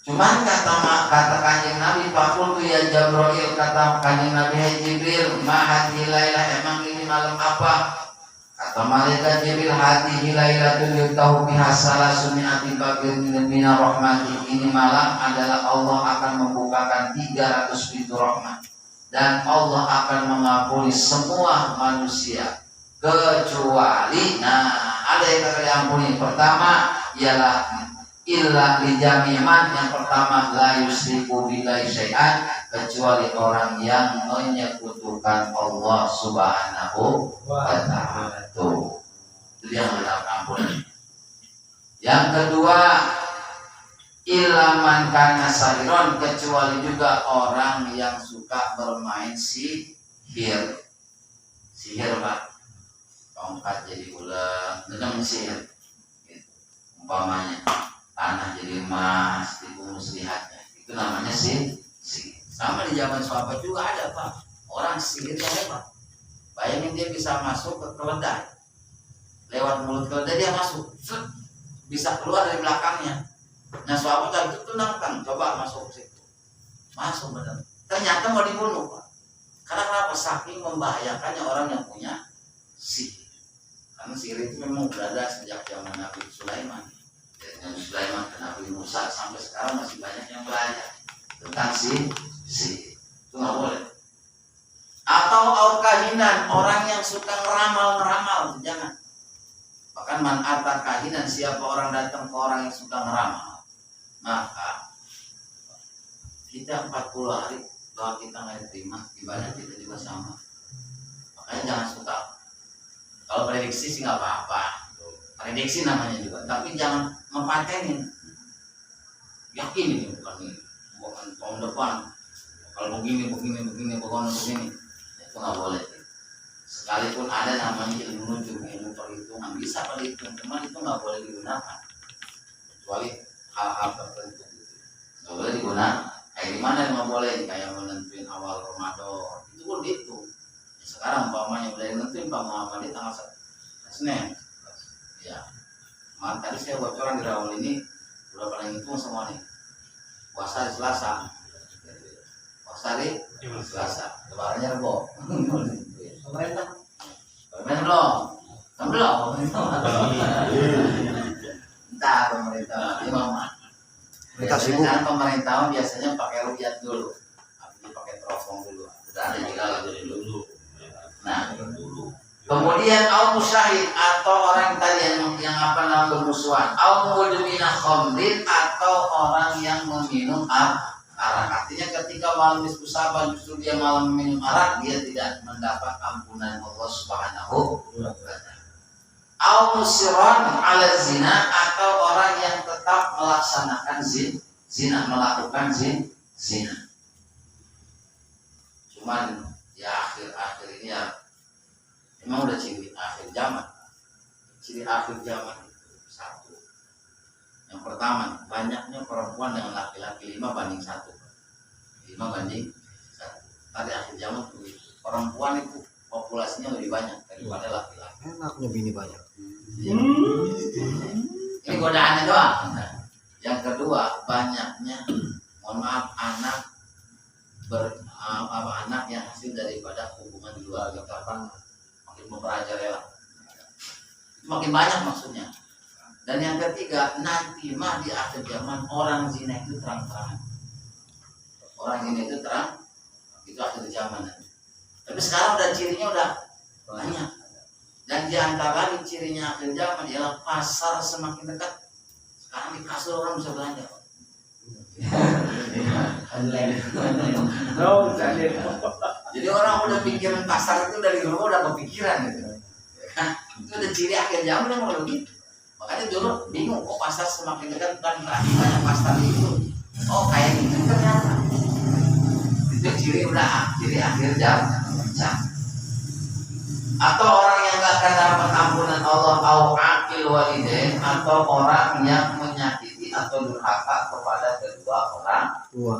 Cuman kata Kanjeng Nabi, "Faqultu ya Jibril," kata Kanjeng Nabi, "Hai Jibril, ma hadhihi lailah, emang ini malam apa?" Kata malaikat Jibril, "Hadhihi lailatun yuftahu biha salasun mi'ati babin minar rahmati." Ini malam adalah Allah akan membukakan 300 pintu rahmat dan Allah akan mengampuni semua manusia kecuali ada yang akan diampuni. Pertama ialah illa li jami'an, yang pertama la yusriku billahi syai'an, kecuali orang yang menyekutukan Allah Subhanahu wa ta'ala. Itu yang mendapat ampun. Yang kedua illa man kana sahiron, kecuali juga orang yang suka bermain sihir. Sihir Pak, tongkat jadi ular, dengan sihir. Umpamanya tanah jadi emas, tipu muslihatnya, itu namanya sihir. Sama di zaman sahabat juga ada Pak, orang sihirnya hebat. Bayangin dia bisa masuk ke keledai, lewat mulut keledai dia masuk, bisa keluar dari belakangnya. Nah sahabat tadi itu tenangkan, coba masuk ke situ, masuk benar. Ternyata mau dibunuh Pak. Karena kenapa? Saking membahayakannya orang yang punya sihir. Karena sihir itu memang berada sejak zaman Nabi Sulaiman. Dari Sulaiman ke Nabi Musa sampai sekarang masih banyak yang belajar tentang sihir. Itu nggak boleh. Atau kahinan, orang yang suka ngeramal, jangan. Bahkan man atar kahinan, siapa orang datang ke orang yang suka ngeramal, maka kita 40 hari doa kita nggak diterima, ibadah kita juga sama. Makanya jangan suka. Kalau prediksi sih nggak apa-apa, prediksi namanya juga, tapi jangan mempatenin. Yakin ini bukan tahun depan Kalau begini, itu nggak boleh. Sekalipun ada namanya ilmu nujum, ilmu perhitungan, bisa perhitung, cuman itu nggak boleh digunakan kecuali hal-hal tertentu. Nggak boleh digunakan. Kayak gimana yang nggak boleh? Kayak menentuin awal Ramadan, itu pun gitu. Sekarang umpamanya udah nentuin Pak Muhammad di tanggal Senin, ya. Tadi saya bocoran di awal ini udah paling hitung semua nih. Puasa di Selasa, puasa di Selasa, lebarannya Rebo. Pemerintah belum. Entah pemerintah, Mama. Biasanya pemerintah biasanya pakai rupiah dulu, artinya pakai teropong dulu. Udah ada juga lagi dulu. Nah, kemudian au musyahid atau orang tadi yang apa namanya bermusuhan, au mudmina khamrin atau orang yang meminum arak. Artinya ketika malam nisfu Sa'ban justru dia malam minum arak, dia tidak mendapat ampunan Allah Subhanahu wa taala. Au musiran ala zina atau orang yang tetap melaksanakan zina, melakukan zina. Cuman ya akhir-akhir ini ya memang udah ciri akhir zaman. Ciri akhir zaman itu satu. Yang pertama, banyaknya perempuan dengan laki-laki 5:1. 5:1. Tadi akhir zaman itu perempuan itu populasinya lebih banyak daripada laki-laki. Enaknya bini banyak. Ini godaannya doang. Yang kedua, banyaknya mohon maaf anak anak yang hasil daripada hubungan di luar nikah, makin memperajalela. Makin banyak maksudnya. Dan yang ketiga, nanti mah di akhir zaman orang zina itu terang-terangan. Orang zina itu terang, itu akhir zaman nanti. Tapi sekarang udah cirinya udah banyak. Dan di antara cirinya akhir zaman ialah pasar semakin dekat. Sekarang di kasur orang bisa belanja. Jadi orang udah pikiran pasar itu dari dulu udah kepikiran gitu. Itu udah ciri akhir zaman yang mau begitu. Makanya dulu bingung kok pasar semakin dekat kan banyak pasar itu. Oh kayak gitu ternyata. Itu ciri akhir zaman. Atau orang yang gak akan dapat ampunan Allah, au akil walidain, atau orang yang menyakiti atau durhaka kepada kedua orang tua.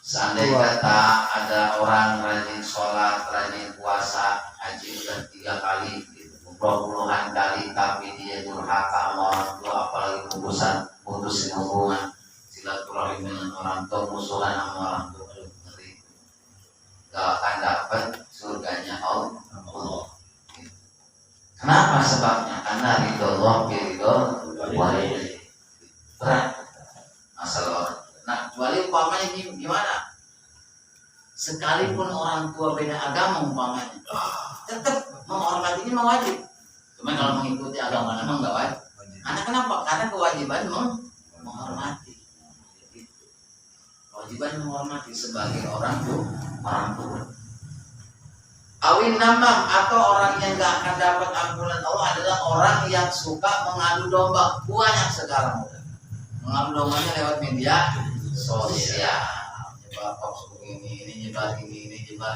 Seandainya kata ada orang rajin sholat, rajin puasa, haji udah 3 kali, puluhan kali, tapi dia durhaka sama orang tua, apalagi putusin hubungan silaturahim dengan orang tua, musuhan sama orang tua, gak akan dapat surganya Allah. Kenapa sebabnya? Karena ridho Allah ridho walidain. Berat masalah orang. Nah, kecuali umpamanya gimana? Sekalipun orang tua beda agama umpamanya, tetap menghormatinya mau wajib. Cuma kalau mengikuti agama memang nggak wajib. Karena kenapa? Karena kewajiban menghormati. Kewajiban menghormati sebagai orang tua. Awin namam atau orang yang gak akan dapat ampunan Allah adalah orang yang suka mengadu domba. Banyak sekarang mengadu dombanya lewat media sosial. Nyebar hoax ini, nyebar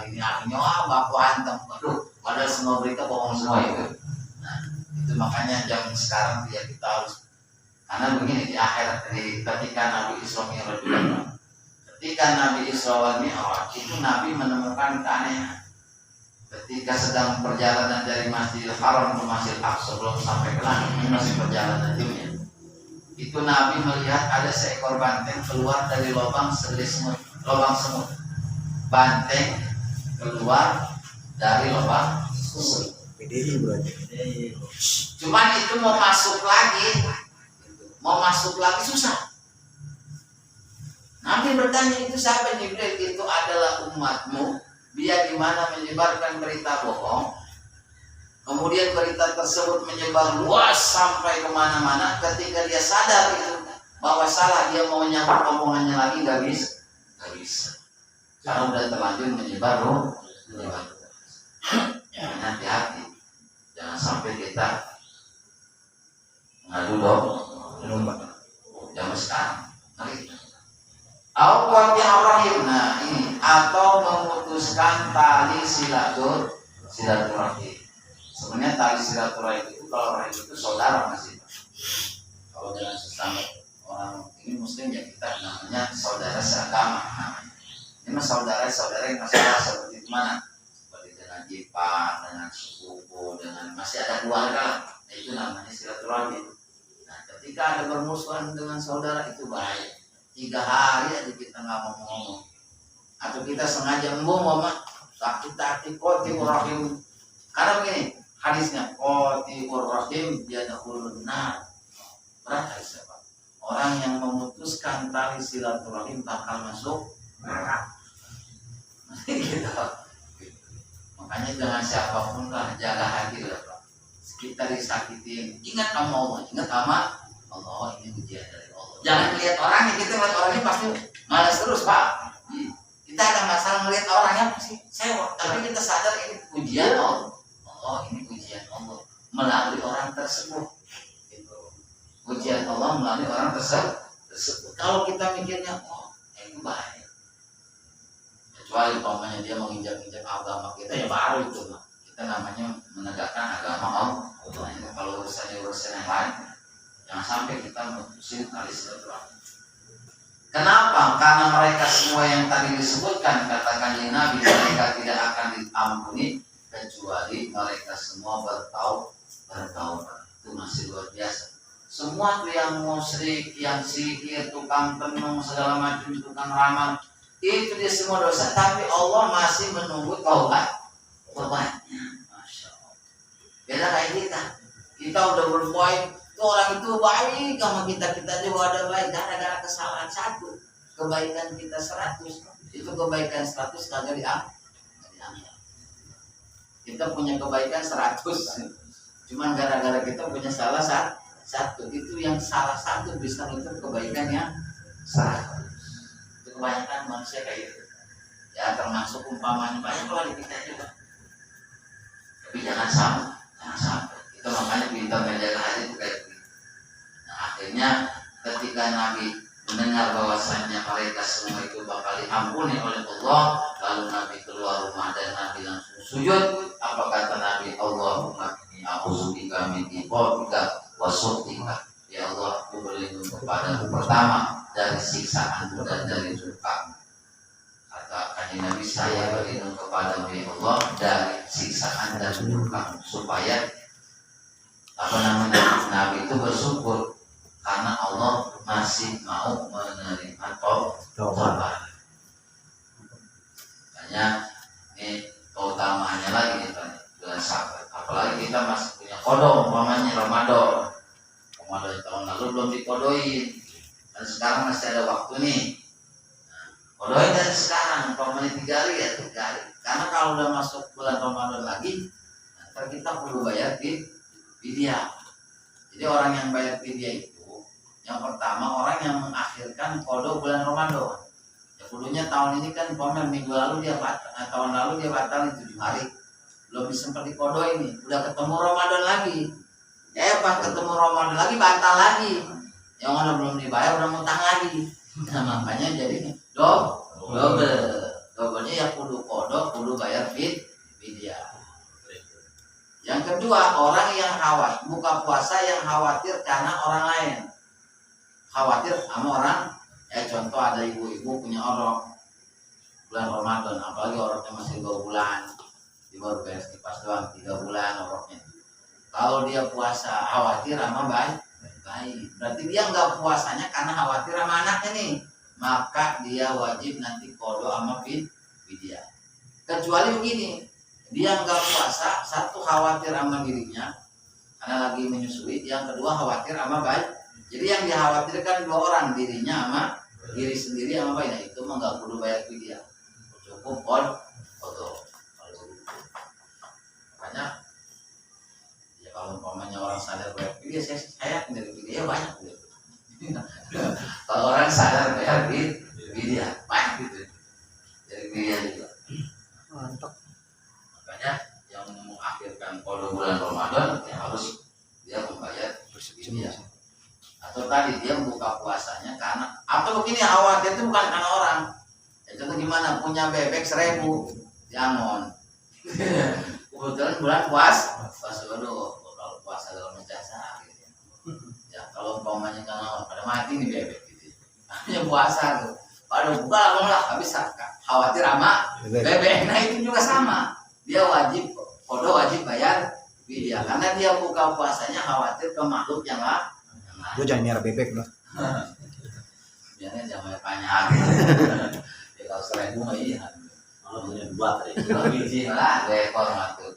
ini, akhirnya baku hantam. Aduh, padahal semua berita bohong semua itu. Nah, itu makanya zaman sekarang ya kita harus, karena begini di akhirat ketika Nabi Isra Mi'raj, ketika Nabi Isra Mi'raj itu Nabi menemukan keanehan. Ketika sedang perjalanan dari Masjidil Haram ke Masjidil Aqsa, belum sampai ke langit, ini masih perjalanan dunia. Itu Nabi melihat ada seekor banteng keluar dari lubang semut. Banteng keluar dari lubang semut. PDI berarti. Cuman itu mau masuk lagi susah. Nabi bertanya, itu siapa? Jibril, itu adalah umatmu. Dia di mana menyebarkan berita bohong, kemudian berita tersebut menyebar luas sampai kemana-mana. Ketika dia sadar itu bahwa salah, dia mau nyambung omongannya lagi nggak bisa, karena udah terlanjur menyebar ya, hati-hati, jangan sampai kita ngadu domba zaman sekarang. Rahim. Nah ini, atau memutuskan tali silaturahim. Sebenarnya tali silaturahim itu, kalau rahim itu saudara masih. Kalau dengan sesama orang ini muslim ya kita namanya saudara seagama. Ini saudara yang masalah seperti mana? Seperti dengan ipar, dengan sepupu, dengan masih ada keluarga. Nah, itu namanya silaturahim. Nah ketika ada bermusuhan dengan saudara itu bahaya. 3 hari aja kita nggak mau ngomong, atau kita sengaja ngomong sakit hati qati'ur rahim. Karena begini hadisnya, qati'ur rahim yadkhulun nar. Berat hadisnya Pak. Orang yang memutuskan tali silaturahim bakal masuk neraka. Gitu. Makanya jangan siapapun lah, jaga hati lah Pak. Kita disakitin, ingat sama Allah, ingat sama Allah, ini ujian dari Allah. Jangan melihat orangnya, kita melihat orangnya pasti malas terus Pak. Kita ada masalah melihat orangnya pasti sewa, tapi kita sadar ini ujian Allah. Oh ini ujian Allah melalui orang tersebut. Gitu. Ujian Allah melalui orang tersebut. Kalau kita mikirnya, oh itu bahaya. Kecuali umpamanya dia menginjak-injak agama kita, ya baru itu Pak. Kita namanya menegakkan agama Allah. Kalau urusan yang lain, jangan sampai kita memutuskan tali silaturahim. Kenapa? Karena mereka semua yang tadi disebutkan, katakan Nabi, mereka tidak akan diampuni kecuali mereka semua bertaubat. Itu masih luar biasa. Semua tuh yang musyrik, yang sihir, tukang tenung, segala macam, tukang ramal, itu dia semua dosa, tapi Allah masih menunggu taubatnya. Masya Allah. Beda kayak kita udah berbuat. Orang itu baik sama kita juga ada baik, gara-gara kesalahan satu, kebaikan kita 100, itu kebaikan 100 kagak dianggap. Kita punya kebaikan 100, cuman gara-gara kita punya salah satu, itu yang salah satu bisa nutup kebaikan yang 100. Itu kebanyakan manusia kayak gitu. Ya termasuk umpamanya banyak kalau di kita juga. Tapi jangan sampai. Itu makanya pintar menjaga hati itu kayak gitu. Nah akhirnya ketika Nabi mendengar bahwasannya mereka semua itu bakal diampuni oleh Allah, lalu Nabi keluar rumah dan Nabi langsung sujud. Apa kata Nabi? Allahumma inni a'udzubika min iqabika wa sukhtika. Ya Allah, aku berlindung kepadamu pertama dari siksaanmu dan dari murkamu. Kata Nabi, saya berlindung kepadamu ya Allah dari siksaan dan murkamu, supaya Nabi itu bersyukur karena Allah masih mau menerima taubat. Makanya ini keutamaannya lagi nih dengan sahabat. Apalagi kita masih punya kodok, umpamanya Ramadan tahun lalu belum dikodoin, dan sekarang masih ada waktu nih. Kodoin dari sekarang, umpamanya 3 hari ya 3 hari. Karena kalau udah masuk bulan Ramadan lagi, nanti kita perlu bayar fidyah. Jadi orang yang bayar fidyah itu, yang pertama orang yang mengakhirkan kodok bulan Ramadan. Ya dulunya tahun ini kan minggu lalu dia batal, tahun lalu dia batal 7 hari. Belum sempat dikodo ini, udah ketemu Ramadan lagi. Pas ketemu Ramadan lagi batal lagi. Yang mana belum dibayar udah ngutang lagi. Nah makanya jadi dobelnya ya kudu kodok, kudu bayar fidyah. Yang kedua, orang yang khawatir buka puasa yang khawatir karena orang lain. Khawatir sama orang, contoh ada ibu-ibu punya orok bulan Ramadan, apalagi oroknya masih 2 bulan, dia baru beres kipas doang 3 bulan oroknya. Kalau dia puasa khawatir sama baik, berarti dia nggak puasanya karena khawatir sama anaknya nih, maka dia wajib nanti kodo sama fidyah. Kecuali begini, dia nggak puasa, satu khawatir sama dirinya karena lagi menyusui, yang kedua khawatir sama baik. Jadi yang dikhawatirkan 2 orang, dirinya sama diri sendiri sama baik. Nah itu mah nggak perlu bayar fidyah, cukup kodo. Makanya ya kalau umpamanya orang sadar bayar fidyah, saya dari fidyah banyak gitu. Kalau orang sadar bayar fidyah banyak gitu dari fidyah juga. Mantap. Makanya yang mengakhirkan kodo bulan Ramadan ya harus dia membayar fidyah. Atau tadi dia membuka puasanya karena, atau begini khawatir itu bukan karena orang. Ya, contoh gimana punya bebek 1000 jangan. Kebetulan bulan puasa, waduh kalau puasa dalam jasa gitu. Ya kalau umpamanya karena pada mati nih bebek gitu. Hanya puasa tuh. Waduh buka lah habis khawatir sama bebek. Nah itu juga sama. Dia wajib wajib bayar fidyah karena dia buka puasanya khawatir ke makhluk yang lah. Gue jangan nyara bebek lah. Biasanya jangan banyak. Ya kalau 1000 mah iya. Kalau punya 2 Dua biji lah, 2 ekor matut.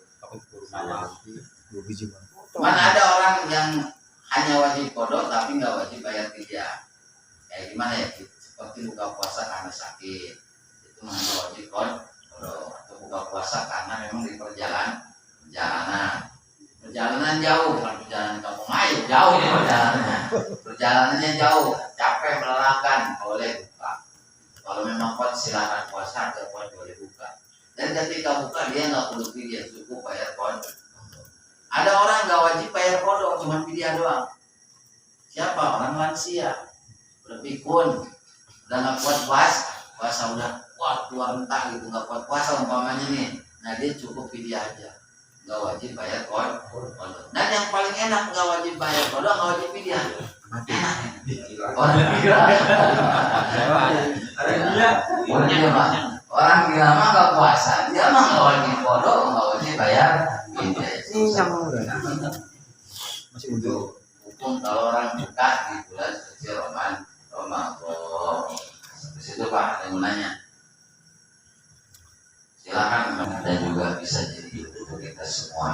2 biji bang. Mana ada orang yang hanya wajib kodok tapi nggak wajib bayar fidyah. Kayak gimana ya? Seperti buka puasa karena sakit, itu hanya wajib kodok. Atau buka puasa karena memang di perjalanan jauh, bukan perjalanan kampung air, jauh ini perjalanannya jauh, capek melelahkan, boleh buka. Kalau memang kuat silakan puasa, atau kuat boleh buka. Dan ketika buka dia nggak perlu fidyah, cukup bayar kodok. Ada orang nggak wajib bayar kodok, cuma fidyah doang. Siapa? Orang lansia, berpikun, udah nggak kuat puasa udah keluar entah gitu, nggak kuat puasa umpamanya nih. Nah dia cukup fidyah aja, nggak wajib bayar kodok. Dan yang paling enak nggak wajib bayar kodok, nggak wajib fidyah. Orang gila mah nggak puasa, dia mah nggak wajib kodok, nggak wajib bayar fidyah. Masih undur. Hukum kalau orang buka di bulan suci Ramadan. Di situ Pak, yang menanya. Silakan dan juga bisa jadi untuk kita semua.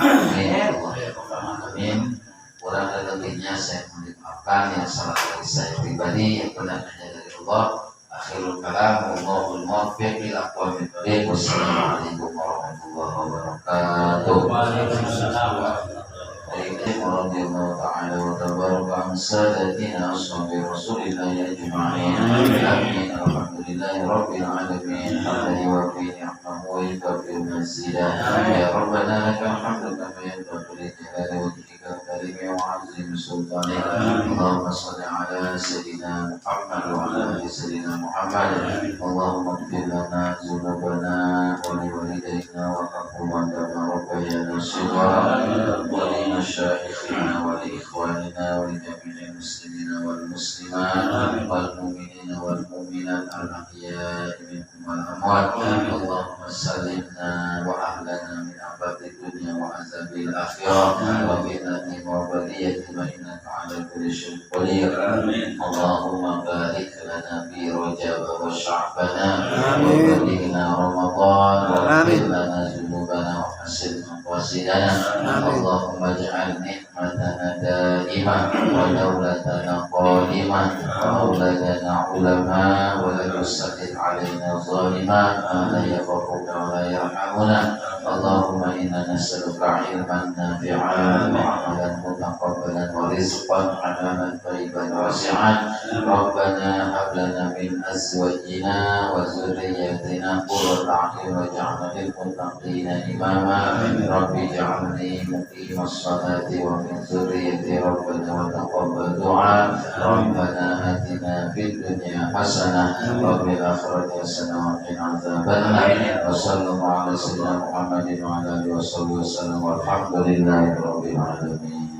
Amin. Kurang dan lebihnya saya mohon maafkan, yang salah dari saya pribadi, yang benar hanya dari Allah. Akhirul kalam, Allahul muwaffiq ila aqwamit thoriq. Wassalamualaikum warahmatullahi wabarakatuh. Radhiyallahu ta'ala wa tabaraka an sadatina ashabi Rasulillah ajma'in. Amin. Alhamdulillahi rabbil alamin. Alladzi wa fi ni'mahu wa yukafi'u mazidah. Ya Rabbana lakal hamdu kama yanbaghi li jalali wajhika al-karim wa 'azimi sultanika. Allahumma shalli ala sayyidina Muhammad wa ala ali sayyidina Muhammad. Allahumma ighfir lana dzunubana wa li walidayna wa rahmana wa rabbayana shighara wa li مشايخنا ولإخواننا ولجميع المسلمين والمسلمات والمؤمنين والمؤمنات الأحياء منهم والأموات. اللهم سلمنا وأهلنا من عذاب الدنيا وعذاب الآخرة وفتنة وبلية إنك على كل شيء قدير. اللهم بارك لنا في رجب وشعبنا وبلغنا رمضان واغفر لنا ذنوبنا وحسن مقاصدنا. اللهم اجعل نعمتنا دائما ودولتنا قائما وأولادنا علماء ولا تسلط علينا ظالما لا يخافك ولا يرحمنا. اللهم إنا نسألك علما نافعا وعملا متقبلا ورزقا حلالا طيبا واسعا. ربنا هب لنا من أزواجنا وذرياتنا قرة أعين واجعلنا للمتقين إماما. رب اجعلني مقيم الصلاة ومن ذريتي ربنا وتقبل دعاء. ربنا آتنا في الدنيا حسنة وفي الآخرة حسنة وقنا عذاب النار. وصلى الله على سيدنا محمد وعلى آله وصحبه وسلم والحمد لله رب العالمين.